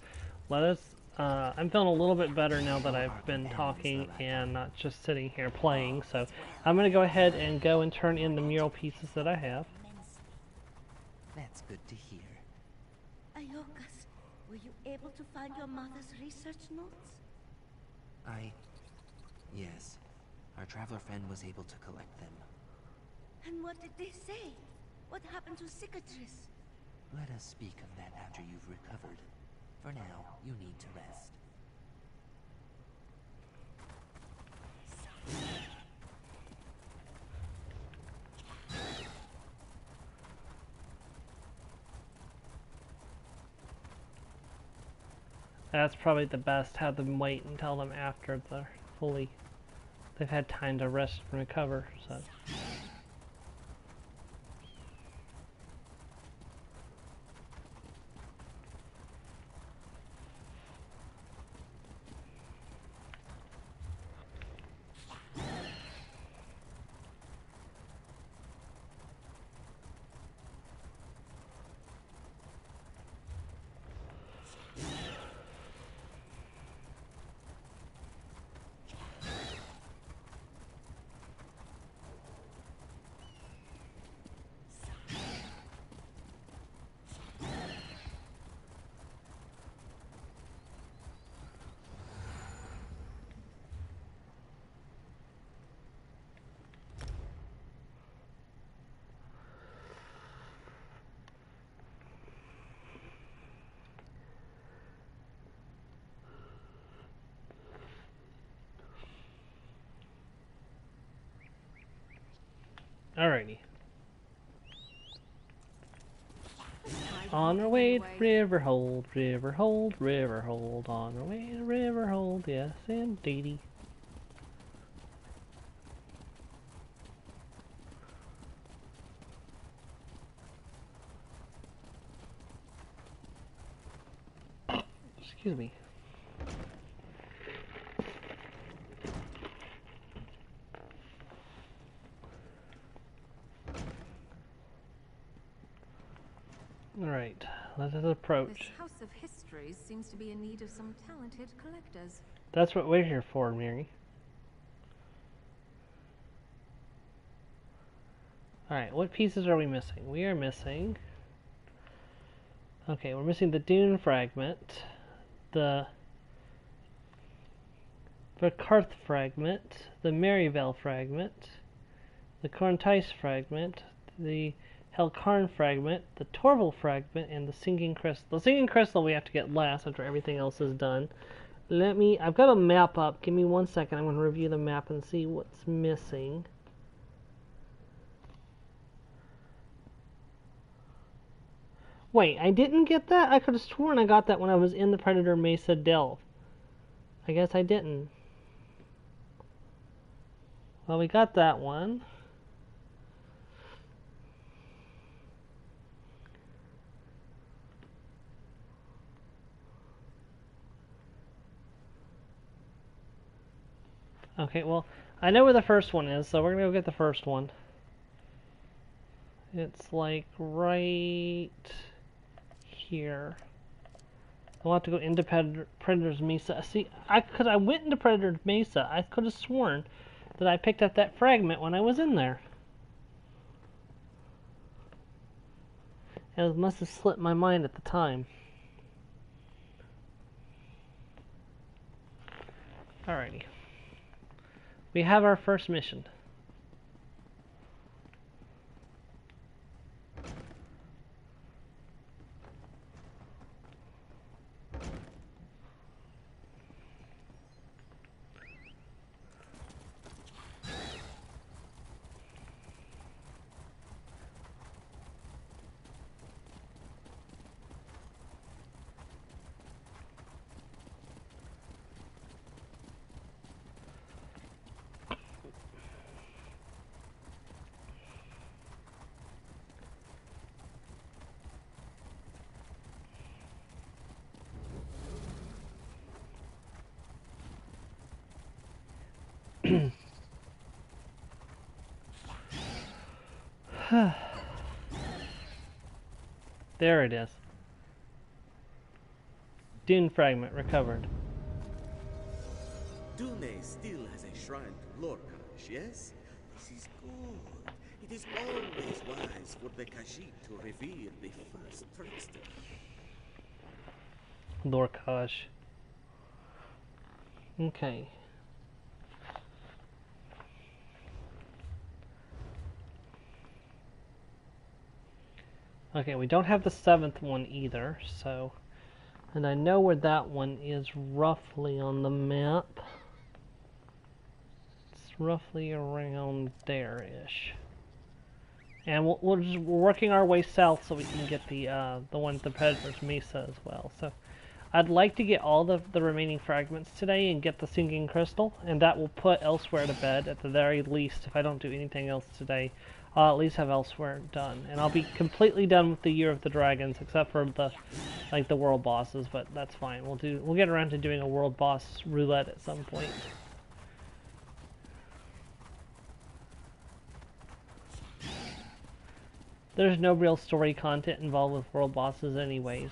Let us, I'm feeling a little bit better now that I've been talking and not just sitting here playing, so I'm going to go ahead and go and turn in the mural pieces that I have. That's good to hear. Iokas, were you able to find your mother's research notes? Yes. Our traveler friend was able to collect them. And what did they say? What happened to Cicatrice? Let us speak of that after you've recovered. For now, you need to rest. That's probably the best. Have them wait until them after they've had time to rest and recover. So. Alrighty. On our way to Riverhold, Riverhold, Riverhold. On our way to Riverhold, yes indeedy. Excuse me. Alright, let us approach. This House of Histories seems to be in need of some talented collectors. That's what we're here for, Mary. Alright, what pieces are we missing? We are missing... Okay, we're missing the Dune fragment, the Karth fragment, the Maryvale fragment, the Corntice fragment, the Helkarn fragment, the Torval fragment, and the Sinking Crystal. The Sinking Crystal we have to get last after everything else is done. I've got a map up. Give me 1 second. I'm going to review the map and see what's missing. Wait, I didn't get that? I could have sworn I got that when I was in the Predator Mesa Delve. I guess I didn't. Well, we got that one. Okay, well, I know where the first one is, so we're going to go get the first one. It's like right here. We'll have to go into Predator's Mesa. See, because I went into Predator's Mesa, I could have sworn that I picked up that fragment when I was in there. And it must have slipped my mind at the time. Alrighty. We have our first mission. There it is. Dune fragment recovered. Dune still has a shrine to Lorcash, yes? This is good. It is always wise for the Khajiit to revere the first trickster. Lorcash. Okay. Okay, we don't have the 7th one either, so... And I know where that one is roughly on the map. It's roughly around there-ish. And we're working our way south so we can get the one at the Predator's Mesa as well. So I'd like to get all the remaining fragments today and get the Sinking Crystal, and that will put Elsewhere to bed at the very least. If I don't do anything else today, I'll at least have Elsewhere done, and I'll be completely done with the Year of the Dragons, except for the world bosses. But that's fine. We'll get around to doing a world boss roulette at some point. There's no real story content involved with world bosses, anyways.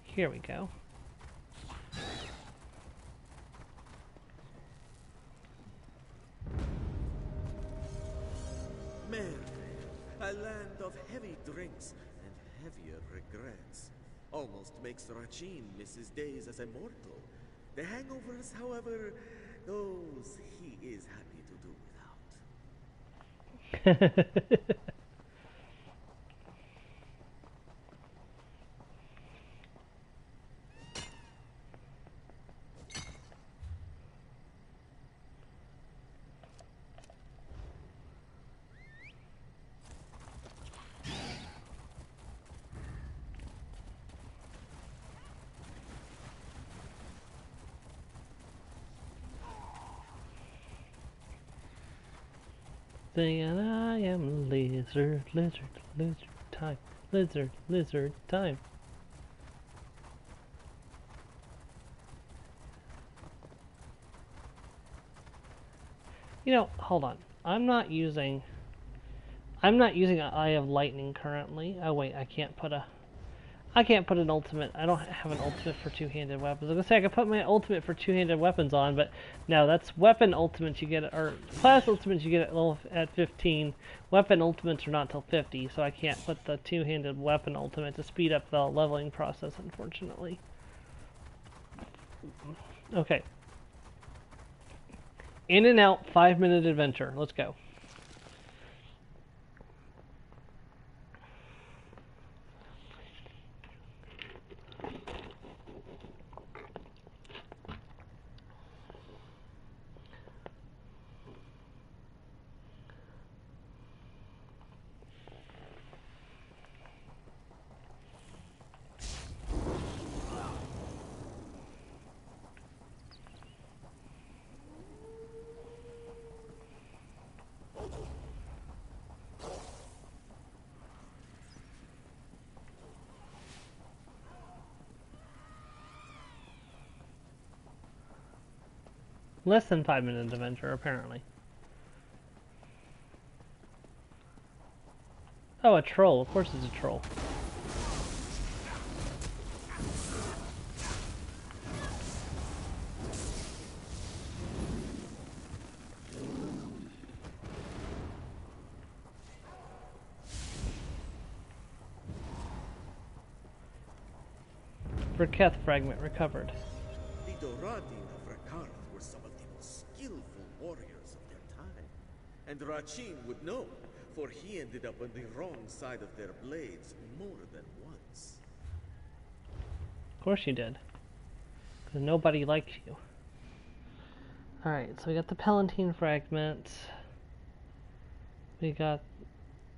Here we go. Merry, a land of heavy drinks and heavier regrets. Almost makes Rachin miss his days as a mortal. The hangovers, however, those he is happy to do without. Saying I am lizard, lizard, lizard time. Lizard, lizard time. You know, hold on. I'm not using an Eye of Lightning currently. Oh wait, I can't put an ultimate. I don't have an ultimate for two-handed weapons. I was gonna say I could put my ultimate for two-handed weapons on, but no, that's weapon ultimates you get, or class ultimates you get at 15. Weapon ultimates are not till 50, so I can't put the two-handed weapon ultimate to speed up the leveling process, unfortunately. Okay. In and out, 5-minute adventure. Let's go. Less than 5-minute adventure, apparently. Oh, a troll. Of course it's a troll. Verketh fragment recovered. The Doradin of Rakarth were some of the most skillful warriors of their time. And Rachin would know, for he ended up on the wrong side of their blades more than once. Of course you did. Because nobody likes you. Alright, so we got the Palatine fragment. We got...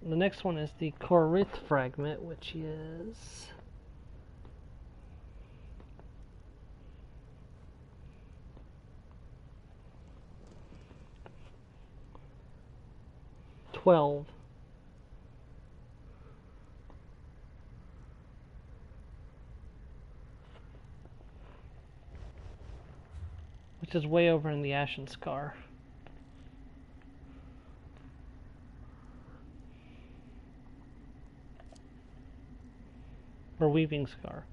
The next one is the Korith fragment, which is... which is way over in the Ashen Scar. Or Weaving Scar.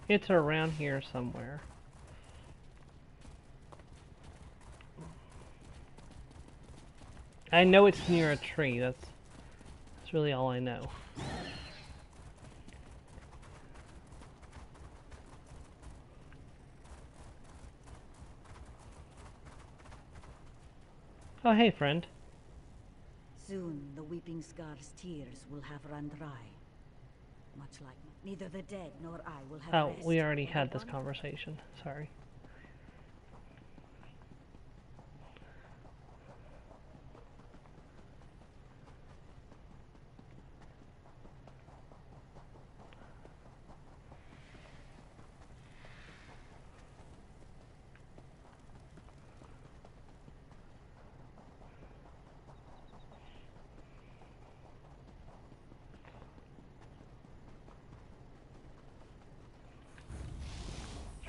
It's around here somewhere. I know it's near a tree. That's really all I know. Oh, hey, friend. Soon, the Weeping Scar's tears will have run dry. Much like neither the dead nor I will have rest. We already had this conversation. Sorry.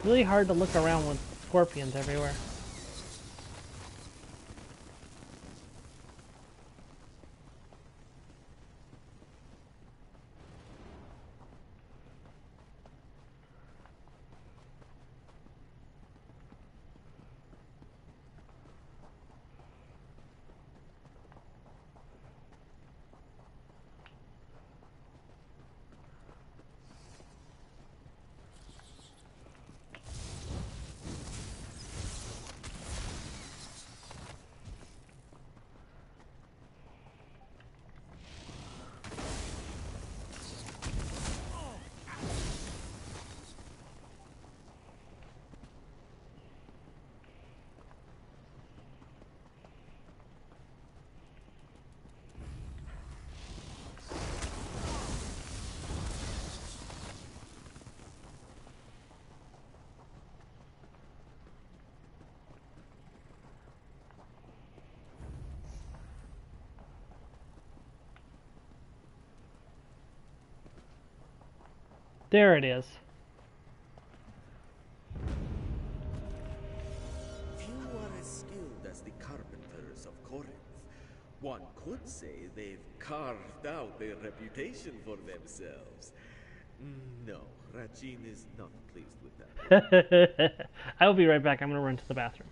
Really hard to look around with scorpions everywhere. There it is. Few are as skilled as the carpenters of Corinth. One could say they've carved out their reputation for themselves. No, Rachin is not pleased with that. I will be right back. I'm going to run to the bathroom.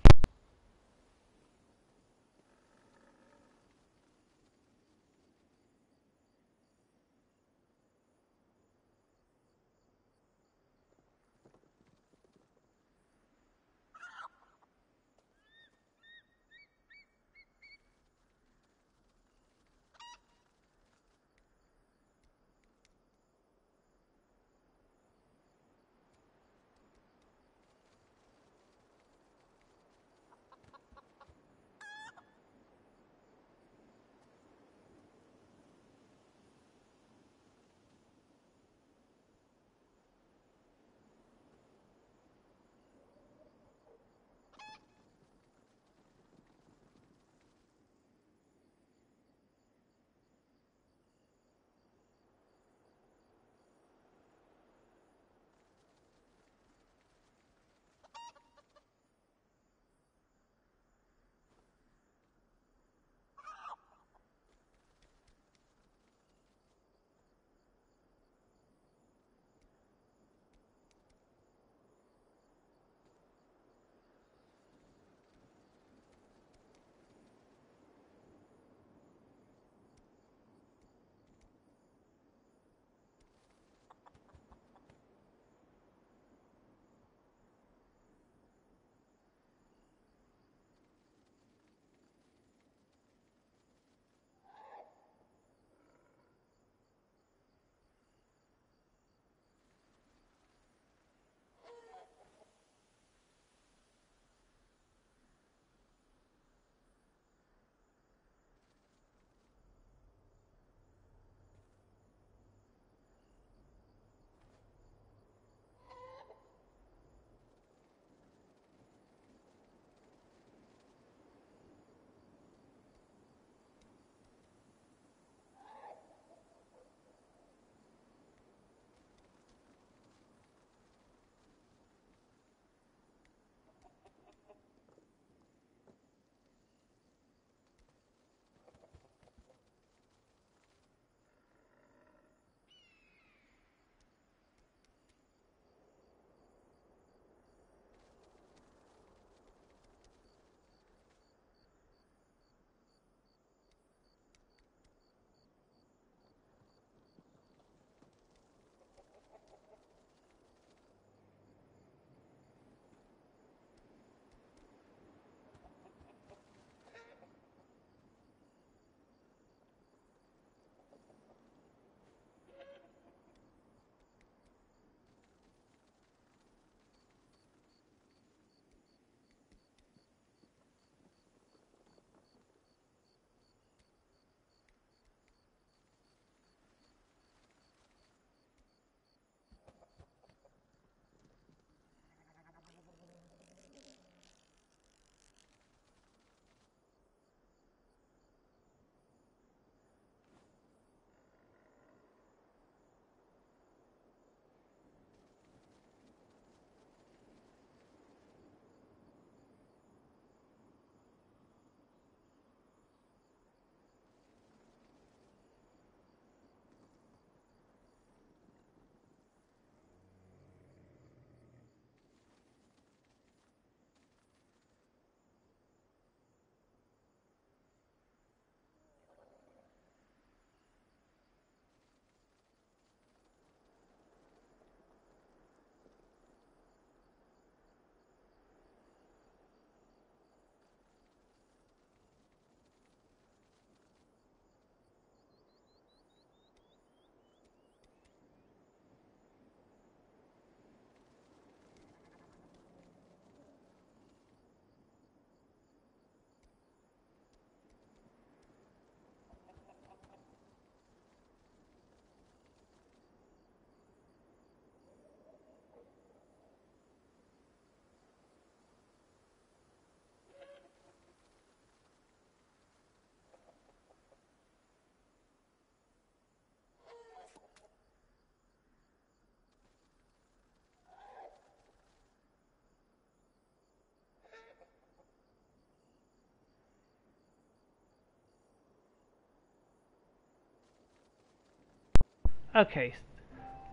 Okay.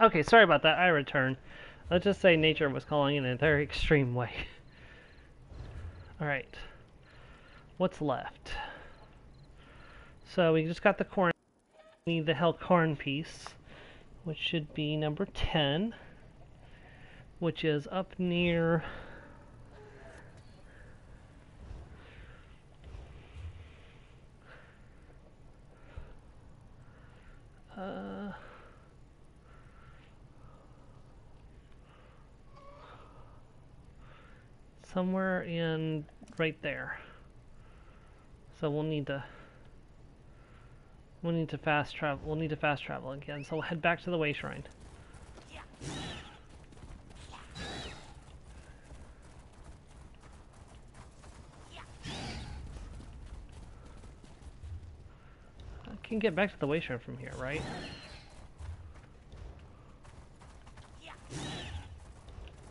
Okay, sorry about that. I return. Let's just say nature was calling in a very extreme way. Alright. What's left? So we just got the corn. We need the hell corn piece, which should be number 10, which is up near... somewhere in right there. So we'll need to fast travel. We'll need to fast travel again. So we'll head back to the Way Shrine. I can get back to the Way Shrine from here, right?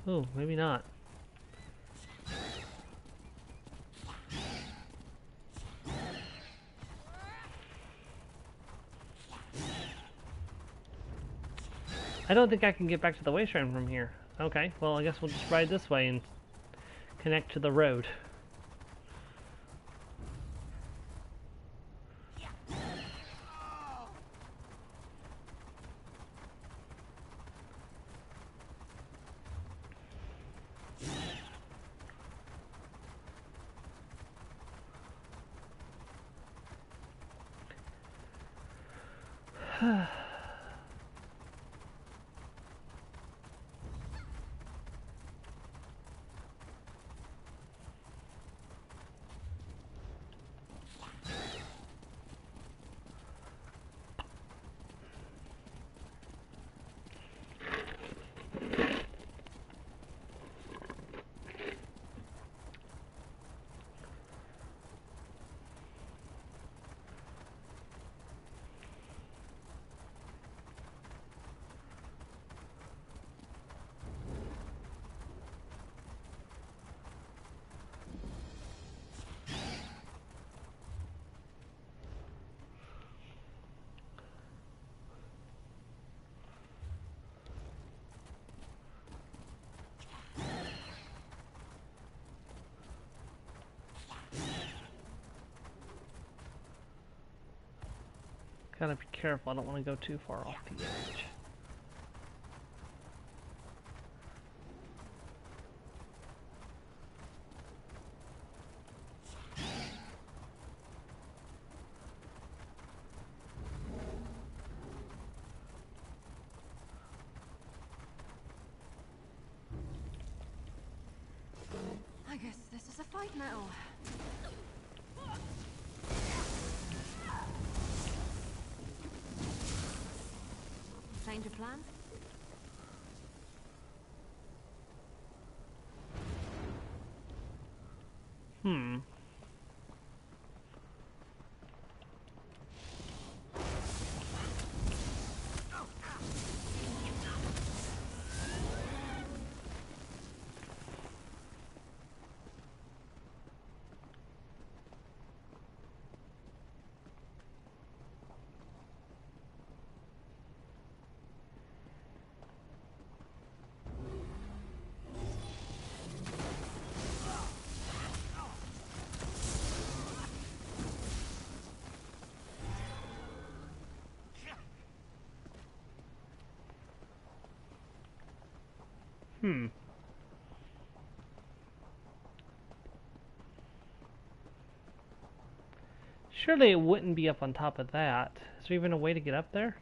Oh, maybe not. I don't think I can get back to the Way Shrine from here. Okay, well I guess we'll just ride this way and connect to the road. Gotta be careful, I don't want to go too far off the edge. I guess this is a fight now. Change of plan? Surely it wouldn't be up on top of that. Is there even a way to get up there?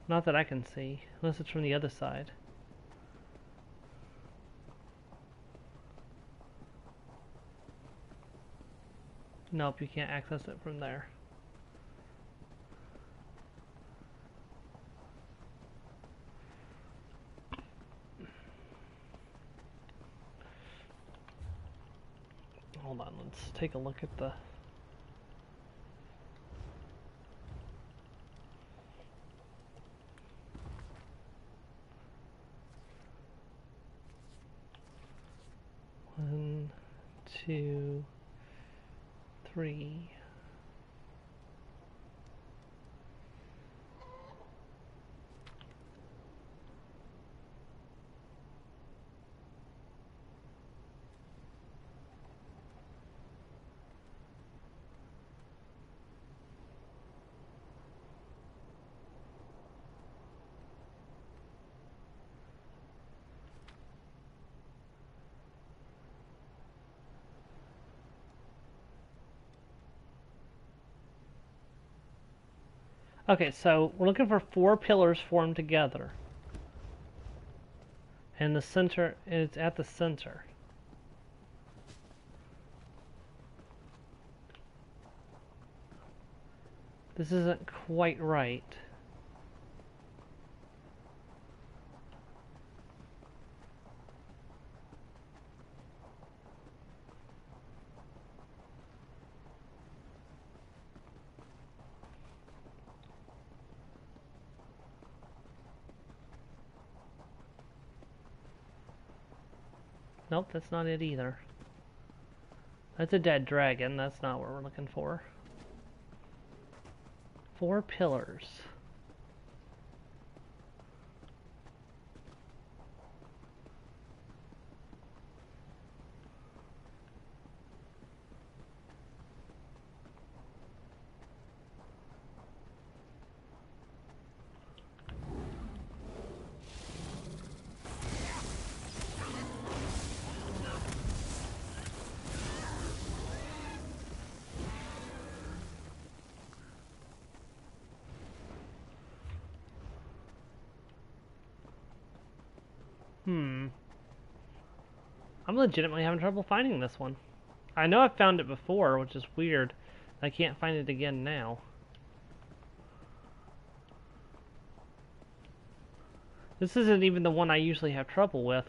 Not that I can see, unless it's from the other side. Nope, you can't access it from there. Hold on, let's take a look at the... One, two, 3. Okay, so we're looking for 4 pillars formed together. And the center, it's at the center. This isn't quite right. Nope, that's not it either. That's a dead dragon. That's not what we're looking for. 4 pillars. I'm legitimately having trouble finding this one. I know I've found it before, which is weird. I can't find it again now. This isn't even the one I usually have trouble with.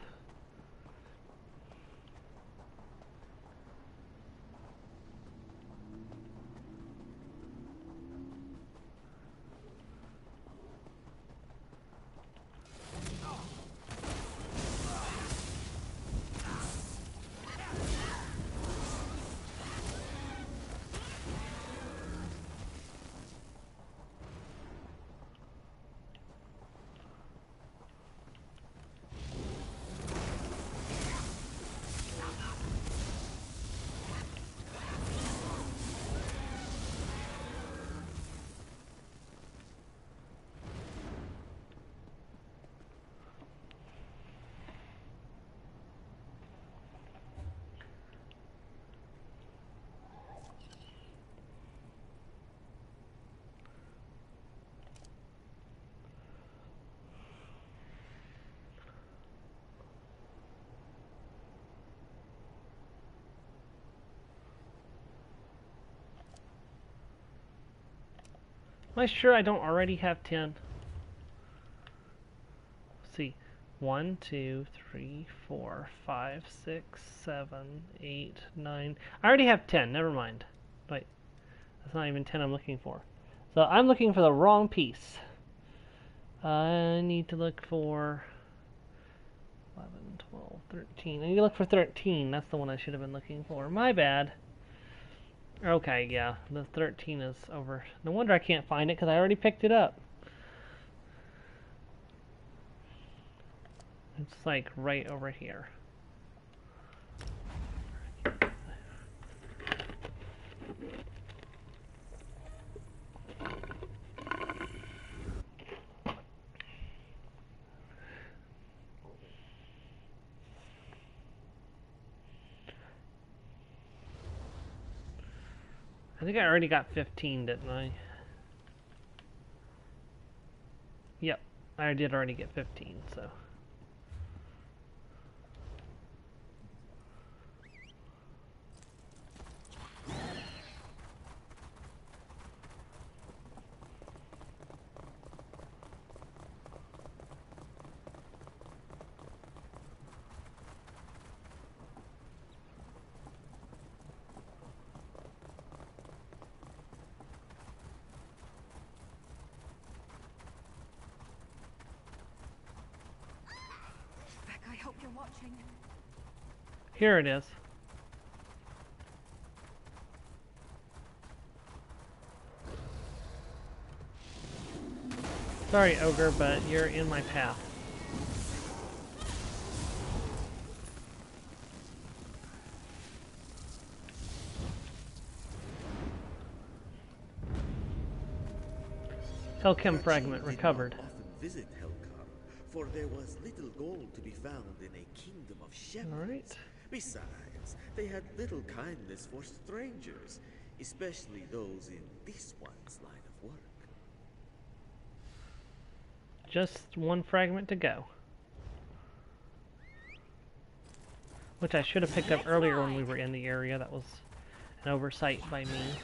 Am I sure I don't already have 10? Let's see. 1, 2, 3, 4, 5, 6, 7, 8, 9. I already have 10. Never mind. Wait. That's not even 10 I'm looking for. So I'm looking for the wrong piece. I need to look for 11, 12, 13. I need to look for 13. That's the one I should have been looking for. My bad. Okay, yeah, the 13 is over. No wonder I can't find it, because I already picked it up. It's like right over here. I think I already got 15, didn't I? Yep, I did already get 15, so. Here it is. Sorry, Ogre, but you're in my path. Hellchem fragment recovered. Often visit Hellcar, for there was little gold to be found in a kingdom of shepherds. All right. Besides, they had little kindness for strangers, especially those in this one's line of work. Just one fragment to go. Which I should have picked up earlier when we were in the area. That was an oversight by me.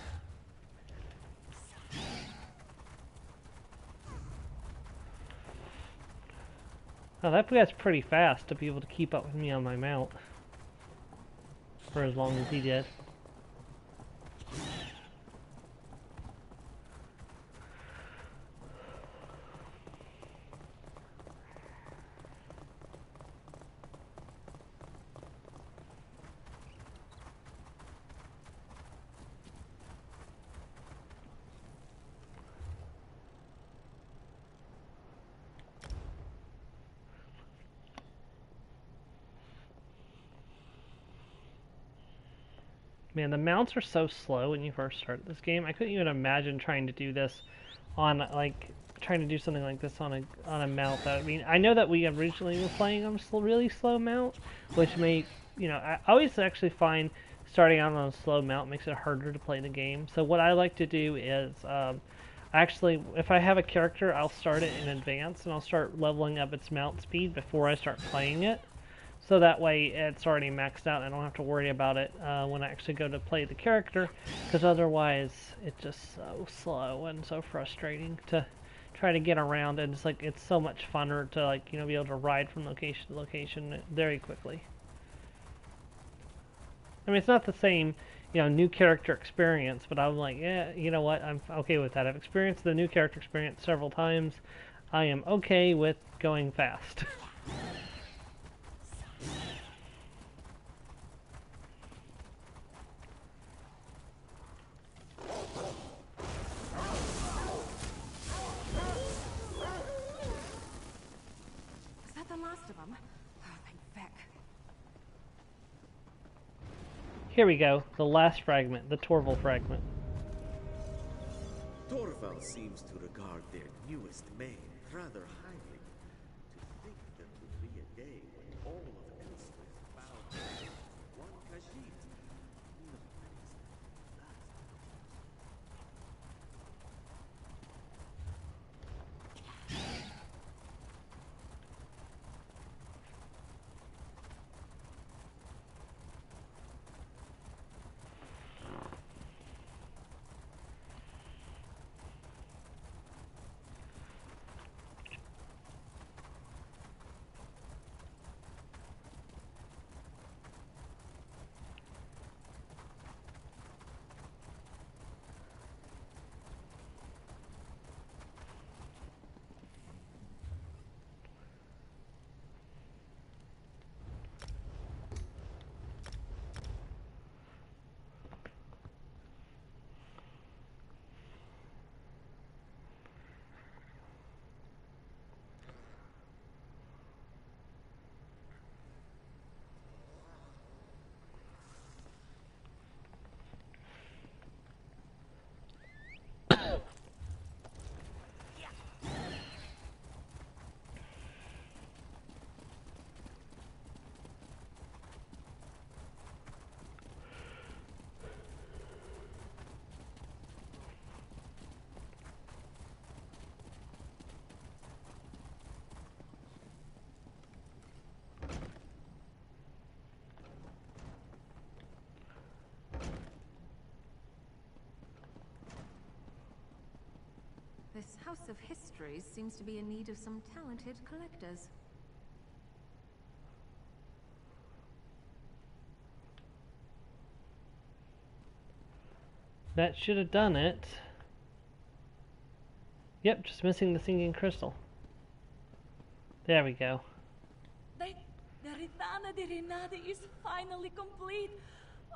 Oh, that guy's pretty fast to be able to keep up with me on my mount. For as long as he did. Man, the mounts are so slow when you first start this game. I couldn't even imagine trying to do this on, like, trying to do something like this on a mount. That, I mean, I know that we originally were playing on a really slow mount, which may, you know, I always actually find starting out on a slow mount makes it harder to play the game. So what I like to do is, actually, if I have a character, I'll start it in advance, and I'll start leveling up its mount speed before I start playing it. So that way it's already maxed out and I don't have to worry about it when I actually go to play the character, because otherwise it's just so slow and so frustrating to try to get around, and it's like it's so much funner to, like, you know, be able to ride from location to location very quickly. I mean, it's not the same, you know, new character experience, but I'm like, yeah, you know what, I'm okay with that. I've experienced the new character experience several times. I am okay with going fast. Here we go, the last fragment, the Torval fragment. Torval seems to regard their newest maid rather highly. To think there would be a day when all of Elsewhere bowed down to one Khajiit. No, This House of Histories seems to be in need of some talented collectors. That should have done it. Yep, just missing the singing crystal. There we go. The Ritana de Renade is finally complete.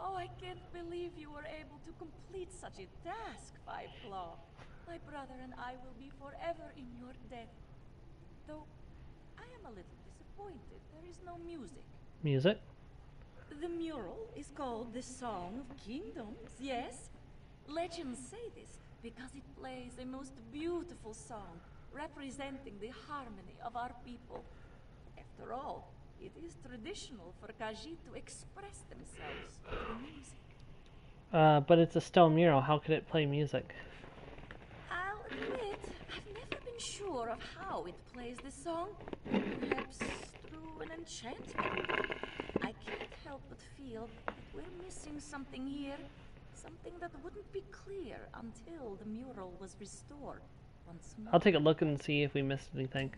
Oh, I can't believe you were able to complete such a task, Five Claw. My brother and I will be forever in your debt. Though, I am a little disappointed. There is no music. Music? The mural is called the Song of Kingdoms, yes? Legends say this because it plays a most beautiful song representing the harmony of our people. After all, it is traditional for Khajiit to express themselves through music. But it's a stone mural. How could it play music? I'll admit, I've never been sure of how it plays the song. Perhaps through an enchantment. I can't help but feel that we're missing something here. Something that wouldn't be clear until the mural was restored once more. I'll take a look and see if we missed anything.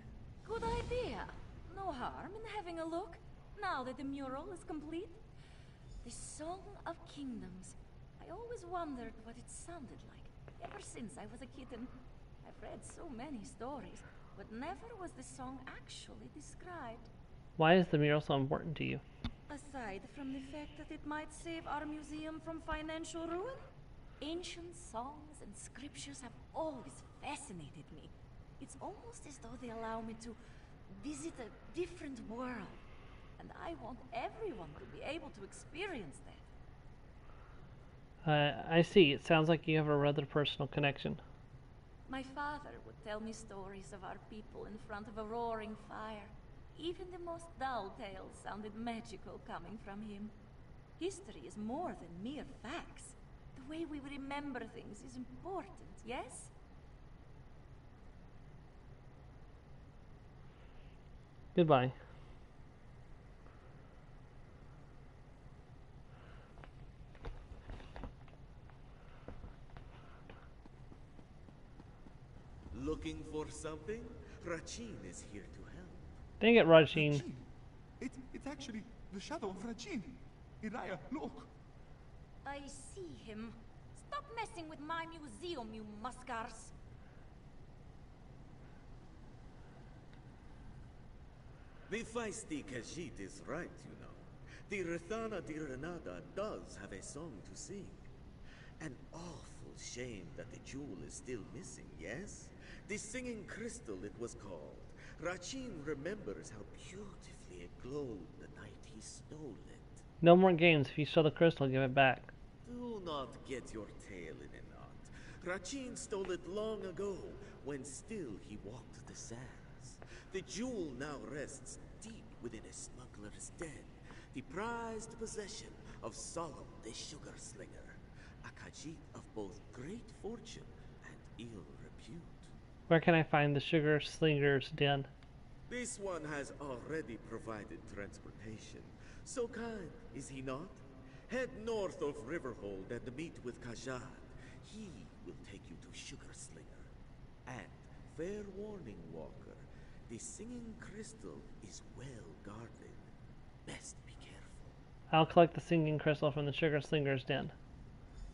Good idea. No harm in having a look, now that the mural is complete. The Song of Kingdoms. I always wondered what it sounded like, ever since I was a kitten. I've read so many stories, but never was the song actually described. Why is the mural so important to you? Aside from the fact that it might save our museum from financial ruin, ancient songs and scriptures have always fascinated me. It's almost as though they allow me to visit a different world. And I want everyone to be able to experience that. I see. It sounds like you have a rather personal connection. My father would tell me stories of our people in front of a roaring fire. Even the most dull tales sounded magical coming from him. History is more than mere facts. The way we remember things is important, yes? Goodbye. Looking for something? Rachin is here to help. Dang it, Rajin. It's actually the shadow of Rachin. Iraya, look. I see him. Stop messing with my museum, you muskars. The feisty Khajiit is right, you know. The Rithana di Renada does have a song to sing. An awful shame that the jewel is still missing, yes? The singing crystal it was called. Rachin remembers how beautifully it glowed the night he stole it. No more games. If you stole the crystal, give it back. Do not get your tail in a knot. Rachin stole it long ago, when still he walked the sands. The jewel now rests deep within a smuggler's den, the prized possession of Solomon the Sugar Slinger, a Khajiit of both great fortune and ill repute. Where can I find the Sugar Slinger's den? This one has already provided transportation. So kind, is he not? Head north of Riverhold and meet with Khajan. He will take you to Sugar Slinger. And, fair warning, Walker, the singing crystal is well guarded. Best be careful. I'll collect the singing crystal from the Sugar Slinger's den.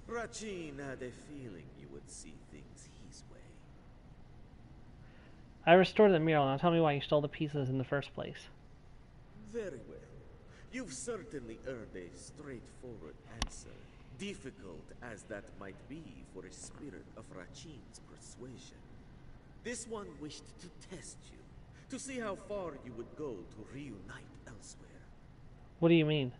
Rachin had a feeling you would see things his way. I restored the mural. Now tell me why you stole the pieces in the first place. Very well. You've certainly earned a straightforward answer, difficult as that might be for a spirit of Rachin's persuasion. This one wished to test you, to see how far you would go to reunite elsewhere. What do you mean?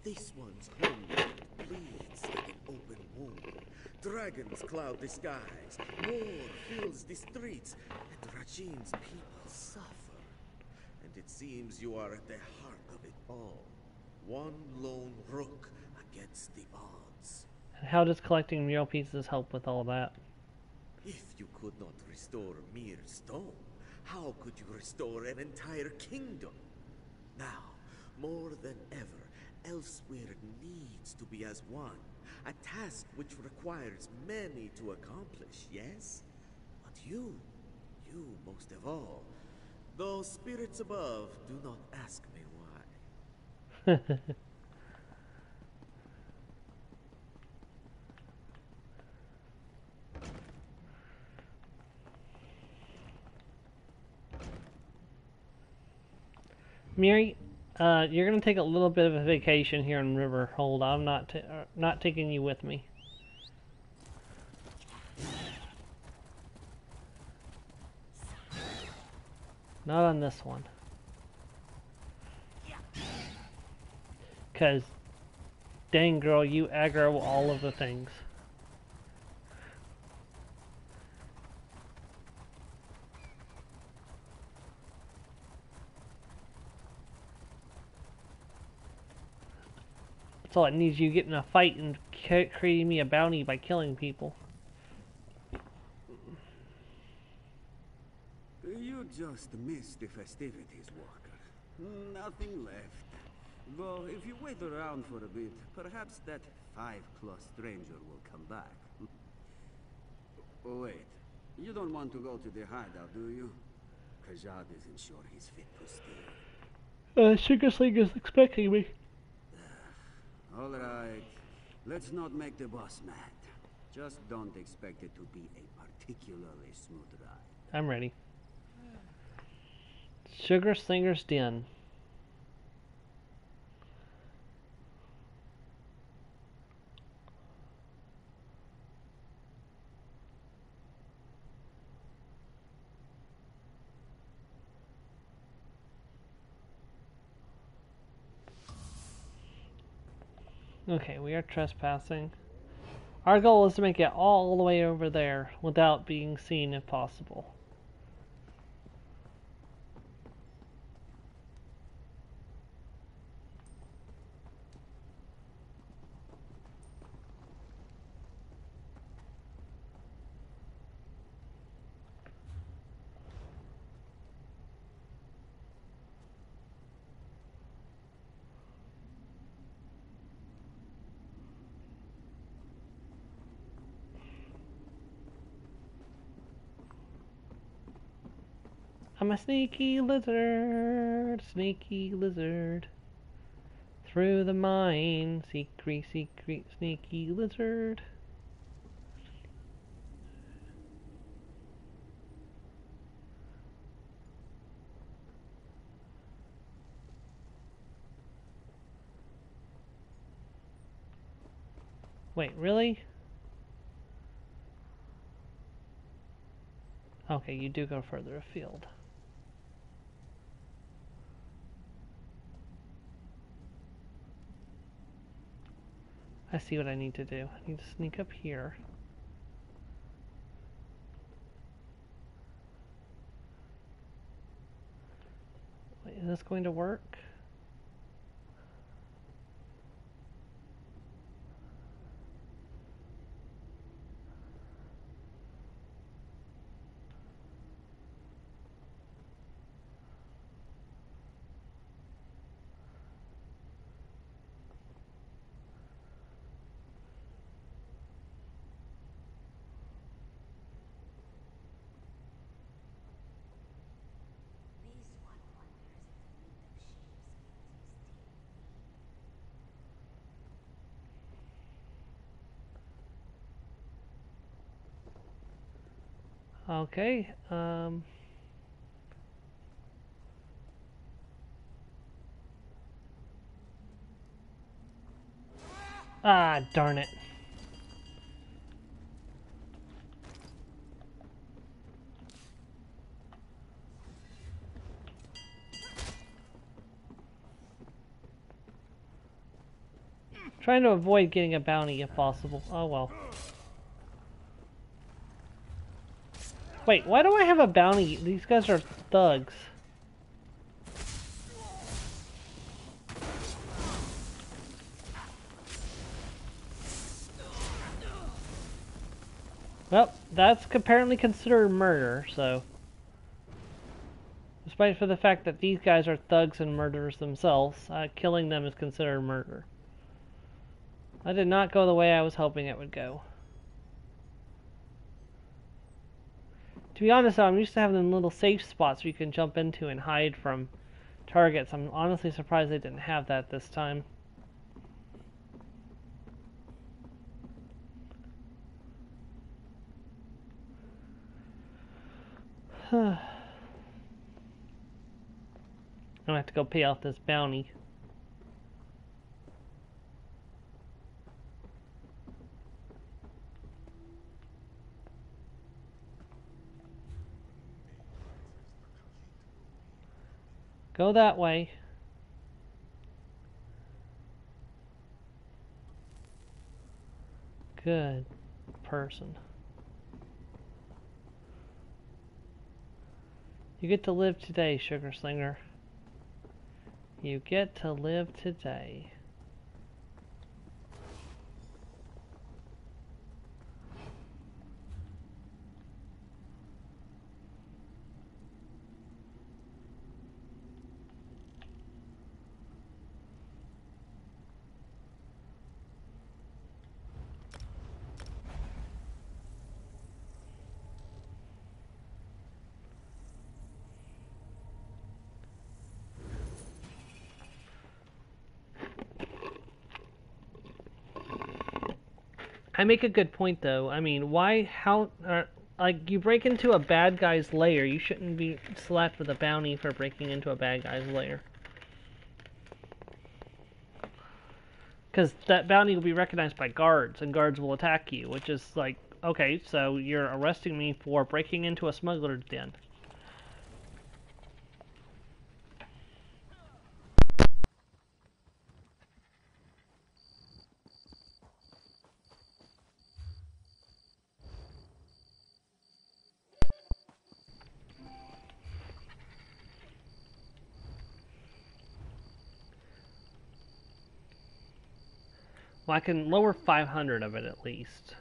This one's homeland bleeds like an open wound. Dragons cloud the skies, war fills the streets, and Rachin's people suffer. And it seems you are at the heart of it all. One lone rook against the odds. And how does collecting mural pieces help with all that? If you could not restore mere stone, how could you restore an entire kingdom? Now, more than ever, elsewhere needs to be as one. A task which requires many to accomplish, yes? But you most of all. Though spirits above do not ask me why. Miri, you're going to take a little bit of a vacation here in Riverhold. I'm not taking you with me. Not on this one. Because, dang girl, you aggro all of the things. That's all it needs, you get in a fight and creating me a bounty by killing people. You just missed the festivities, Walker. Nothing left. Though, if you wait around for a bit, perhaps that 5-claw stranger will come back. Oh, wait. You don't want to go to the hideout, do you? Kajad isn't sure he's fit to stay. Sugar Sling is expecting me. Alright. Let's not make the boss mad. Just don't expect it to be a particularly smooth ride. I'm ready. Sugar Slinger's Den. Okay, we are trespassing. Our goal is to make it all the way over there without being seen if possible. I'm a sneaky lizard, through the mine, secret, sneaky lizard. Wait, really? Okay, you do go further afield. I see what I need to do. I need to sneak up here. Wait, is this going to work? Okay, ah, darn it. Trying to avoid getting a bounty if possible. Oh well. Wait, why do I have a bounty? These guys are thugs. Well, that's apparently considered murder, so... Despite for the fact that these guys are thugs and murderers themselves, killing them is considered murder. That did not go the way I was hoping it would go. To be honest, I'm used to having little safe spots where you can jump into and hide from targets. I'm honestly surprised they didn't have that this time. I'm gonna have to go pay off this bounty. Go that way. Good person. You get to live today, Sugar Slinger. You get to live today. I make a good point, though. I mean, like, you break into a bad guy's lair, you shouldn't be slapped with a bounty for breaking into a bad guy's lair. Because that bounty will be recognized by guards, and guards will attack you, which is like, okay, so you're arresting me for breaking into a smuggler's den. Well, I can lower 500 of it at least.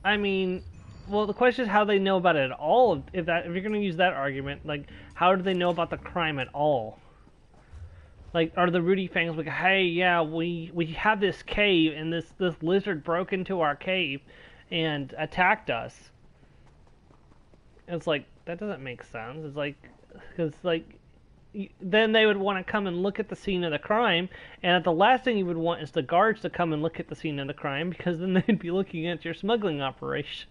I mean, well, the question is how they know about it at all. If you're going to use that argument, like, how do they know about the crime at all? Like, are the Rudy Fangs like, hey, yeah, we have this cave, and this lizard broke into our cave and attacked us? It's like, that doesn't make sense. It's like, because, like, then they would want to come and look at the scene of the crime, and the last thing you would want is the guards to come and look at the scene of the crime, because then they'd be looking at your smuggling operation.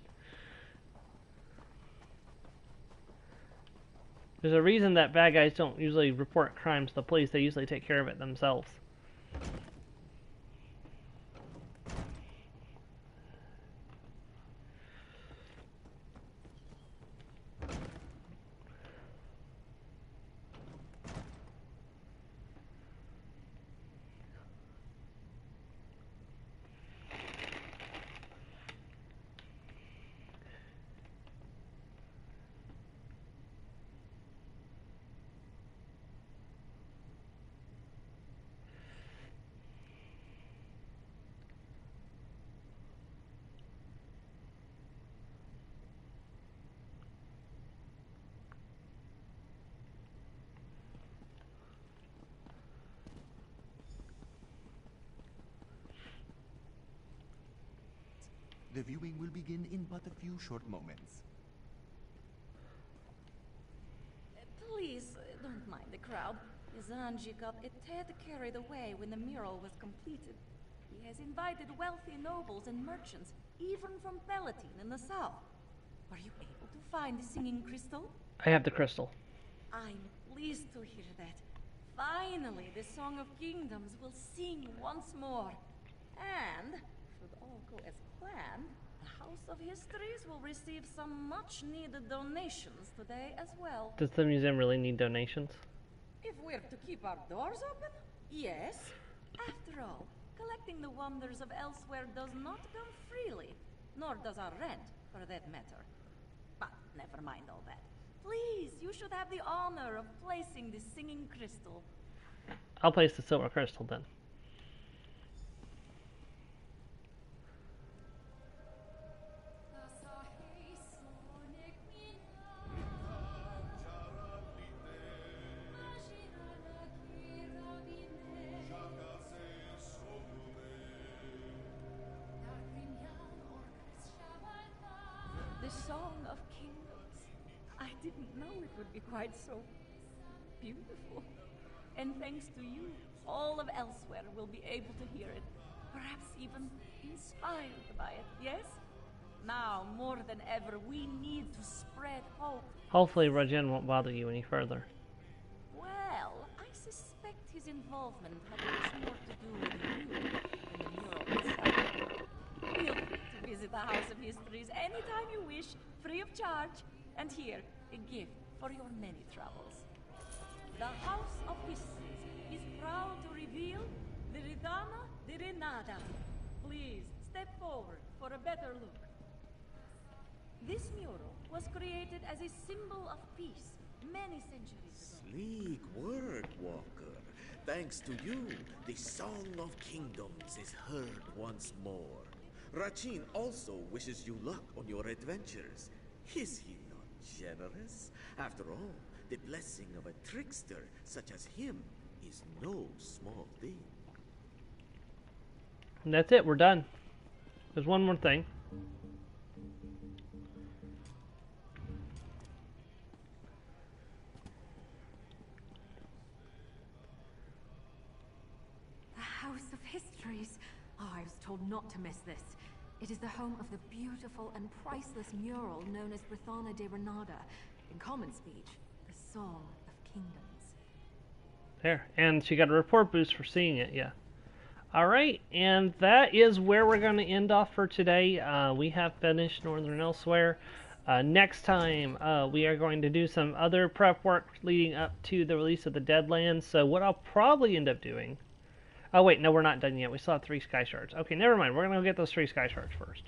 There's a reason that bad guys don't usually report crimes to the police. They usually take care of it themselves. The viewing will begin in but a few short moments. Please, don't mind the crowd. Izanji got a tad carried away when the mural was completed. He has invited wealthy nobles and merchants, even from Palatine in the south. Were you able to find the singing crystal? I have the crystal. I'm pleased to hear that. Finally, the Song of Kingdoms will sing once more. And, should all go as planned, the House of Histories will receive some much-needed donations today as well. Does the museum really need donations? If we're to keep our doors open, yes. After all, collecting the wonders of elsewhere does not come freely, nor does our rent, for that matter. But never mind all that. Please, you should have the honor of placing the singing crystal. I'll place the silver crystal then. The Song of Kingdoms. I didn't know it would be quite so beautiful. And thanks to you, all of Elsewhere will be able to hear it. Perhaps even inspired by it, yes? Now, more than ever, we need to spread hope. Hopefully Rajen won't bother you any further. Well, I suspect his involvement had much more to do with you than the mural itself. Feel free to visit the House of Histories anytime you wish, free of charge. And here, a gift for your many travels. The House of Histories is proud to reveal the Ridana de Renada. Please, step forward for a better look. This mural was created as a symbol of peace many centuries ago. Sleek work, Walker. Thanks to you, the Song of Kingdoms is heard once more. Rachin also wishes you luck on your adventures. Is he not generous? After all, the blessing of a trickster such as him is no small thing. And that's it, we're done. There's one more thing. The House of Histories. Oh, I was told not to miss this. It is the home of the beautiful and priceless mural known as Brithana de Renada. In common speech, the Song of Kingdoms. There, and she got a report boost for seeing it, yeah. Alright, and that is where we're going to end off for today. We have finished Northern Elsewhere. Next time, we are going to do some other prep work leading up to the release of the Deadlands. So what I'll probably end up doing... Oh wait, no, we're not done yet. We still have 3 Sky Shards. Okay, never mind. We're going to go get those 3 Sky Shards first.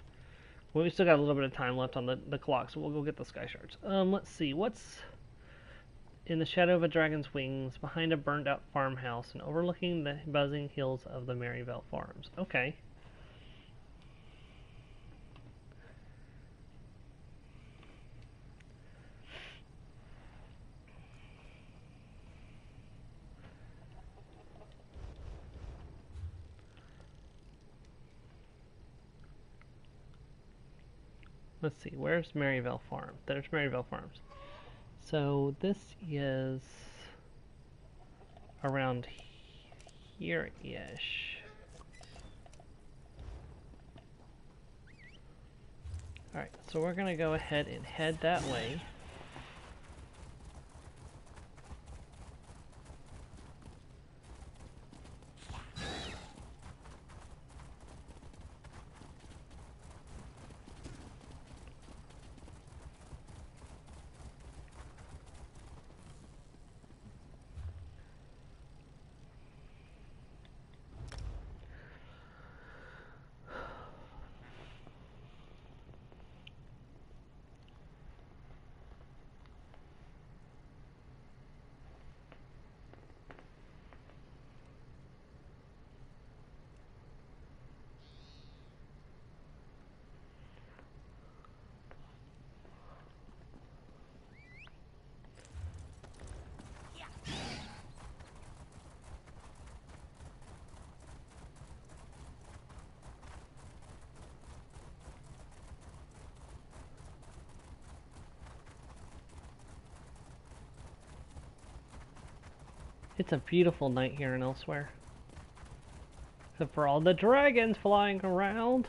We still got a little bit of time left on the clock, so we'll go get the Sky Shards. Let's see, what's... In the shadow of a dragon's wings, behind a burned-out farmhouse, and overlooking the buzzing hills of the Maryvale Farms. Okay. Let's see, where's Maryvale Farm? There's Maryvale Farms. So this is around here-ish. Alright, so we're going to go ahead and head that way. It's a beautiful night here in Elsewhere. Except for all the dragons flying around.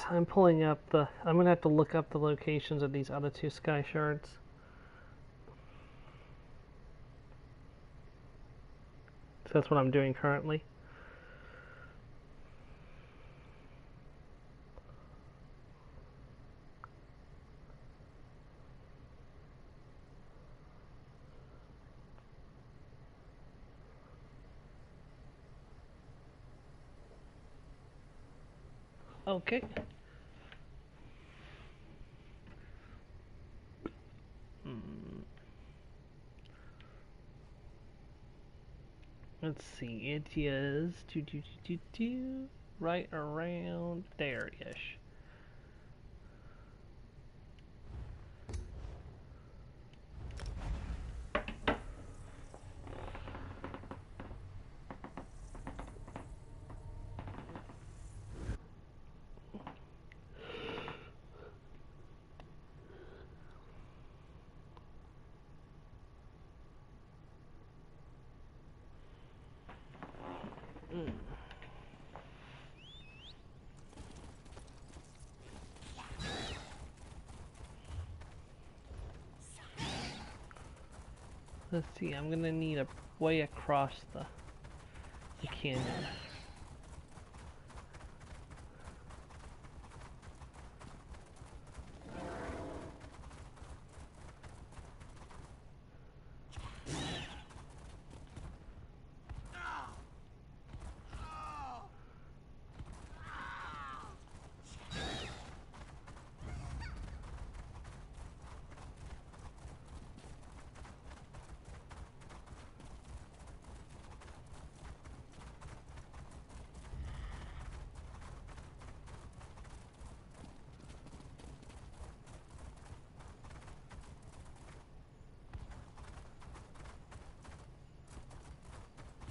I'm pulling up the... I'm going to have to look up the locations of these other 2 Sky Shards. So that's what I'm doing currently. Okay. Let's see. It is right around there-ish. Let's see, I'm gonna need a way across the canyon.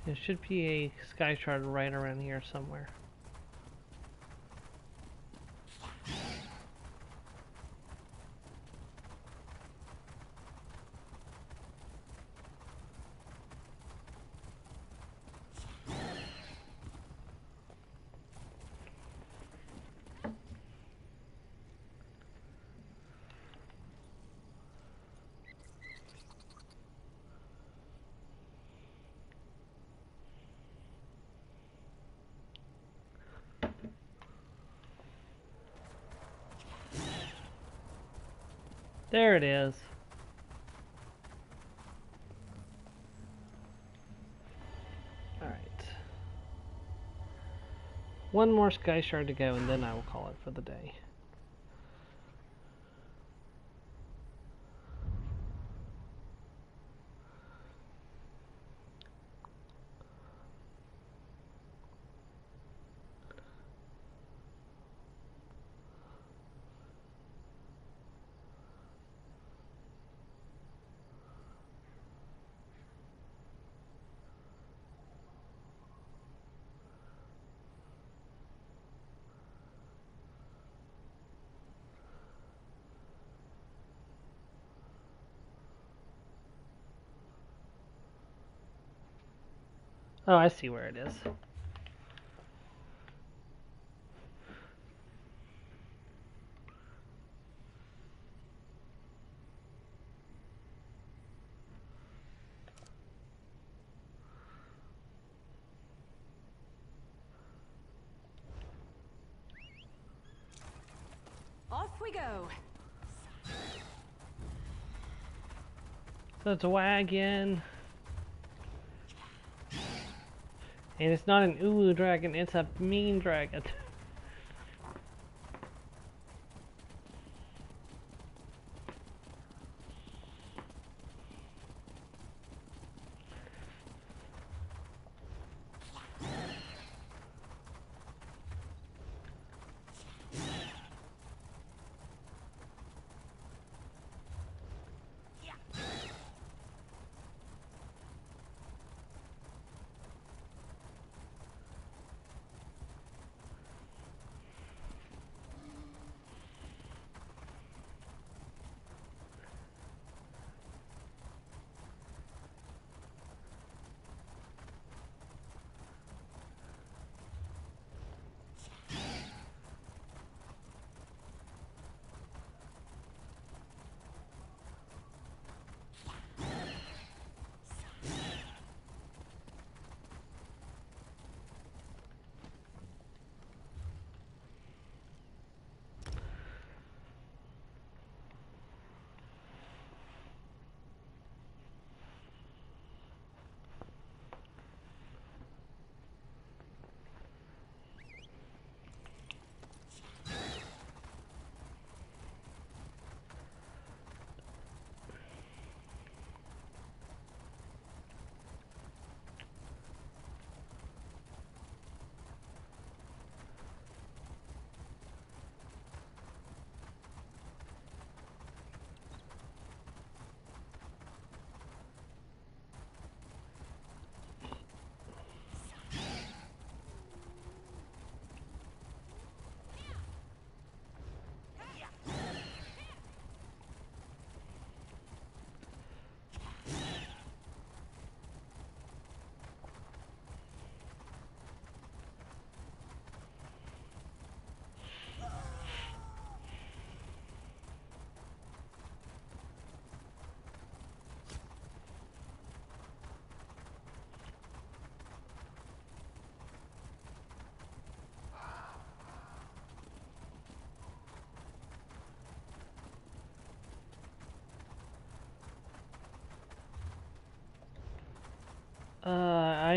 There should be a sky shard right around here somewhere. There it is. Alright. One more sky shard to go and then I will call it for the day. Oh, I see where it is. Off we go. So it's a wagon. And it's not an Ulu dragon, it's a mean dragon.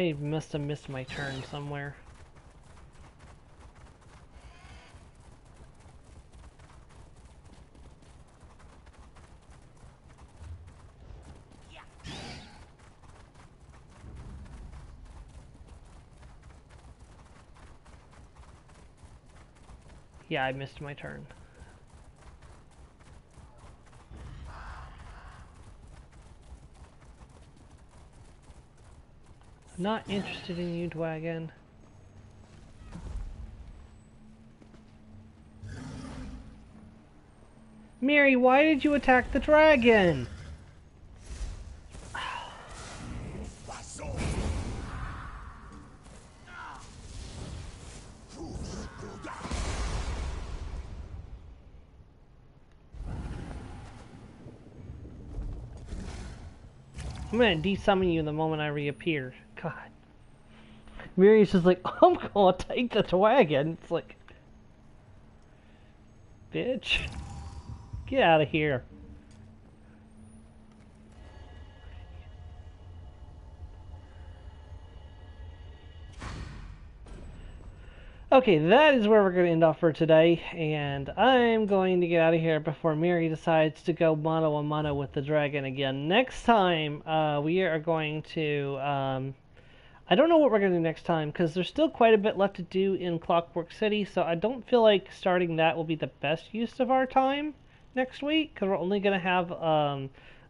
I must have missed my turn somewhere. Yeah, I missed my turn. Not interested in you, Dwagon. Mary, why did you attack the dragon? I'm gonna de-summon you the moment I reappear. God. Mary's just like, I'm gonna take the dragon. It's like, bitch. Get out of here. Okay, that is where we're going to end off for today, and I'm going to get out of here before Mary decides to go mano a mano with the dragon again. Next time, we are going to, I don't know what we're going to do next time, because there's still quite a bit left to do in Clockwork City, so I don't feel like starting that will be the best use of our time next week, because we're only going to have,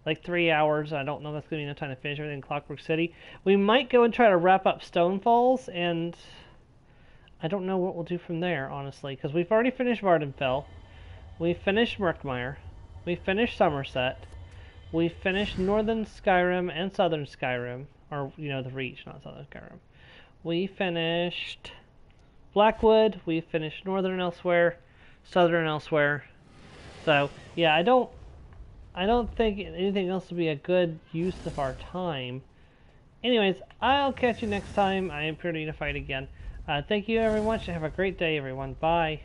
like 3 hours. I don't know if that's going to be enough time to finish everything in Clockwork City. We might go and try to wrap up Stonefalls, and I don't know what we'll do from there, honestly, because we've already finished Vardenfell, we finished Murkmire, we finished Somerset, we finished Northern Skyrim and Southern Skyrim, or, you know, the Reach, not Southern Skyrim. We finished Blackwood, we finished Northern Elsewhere, Southern Elsewhere. So, yeah, I don't think anything else will be a good use of our time. Anyways, I'll catch you next time. I am pretty to fight again. Thank you very much. Have a great day, everyone. Bye.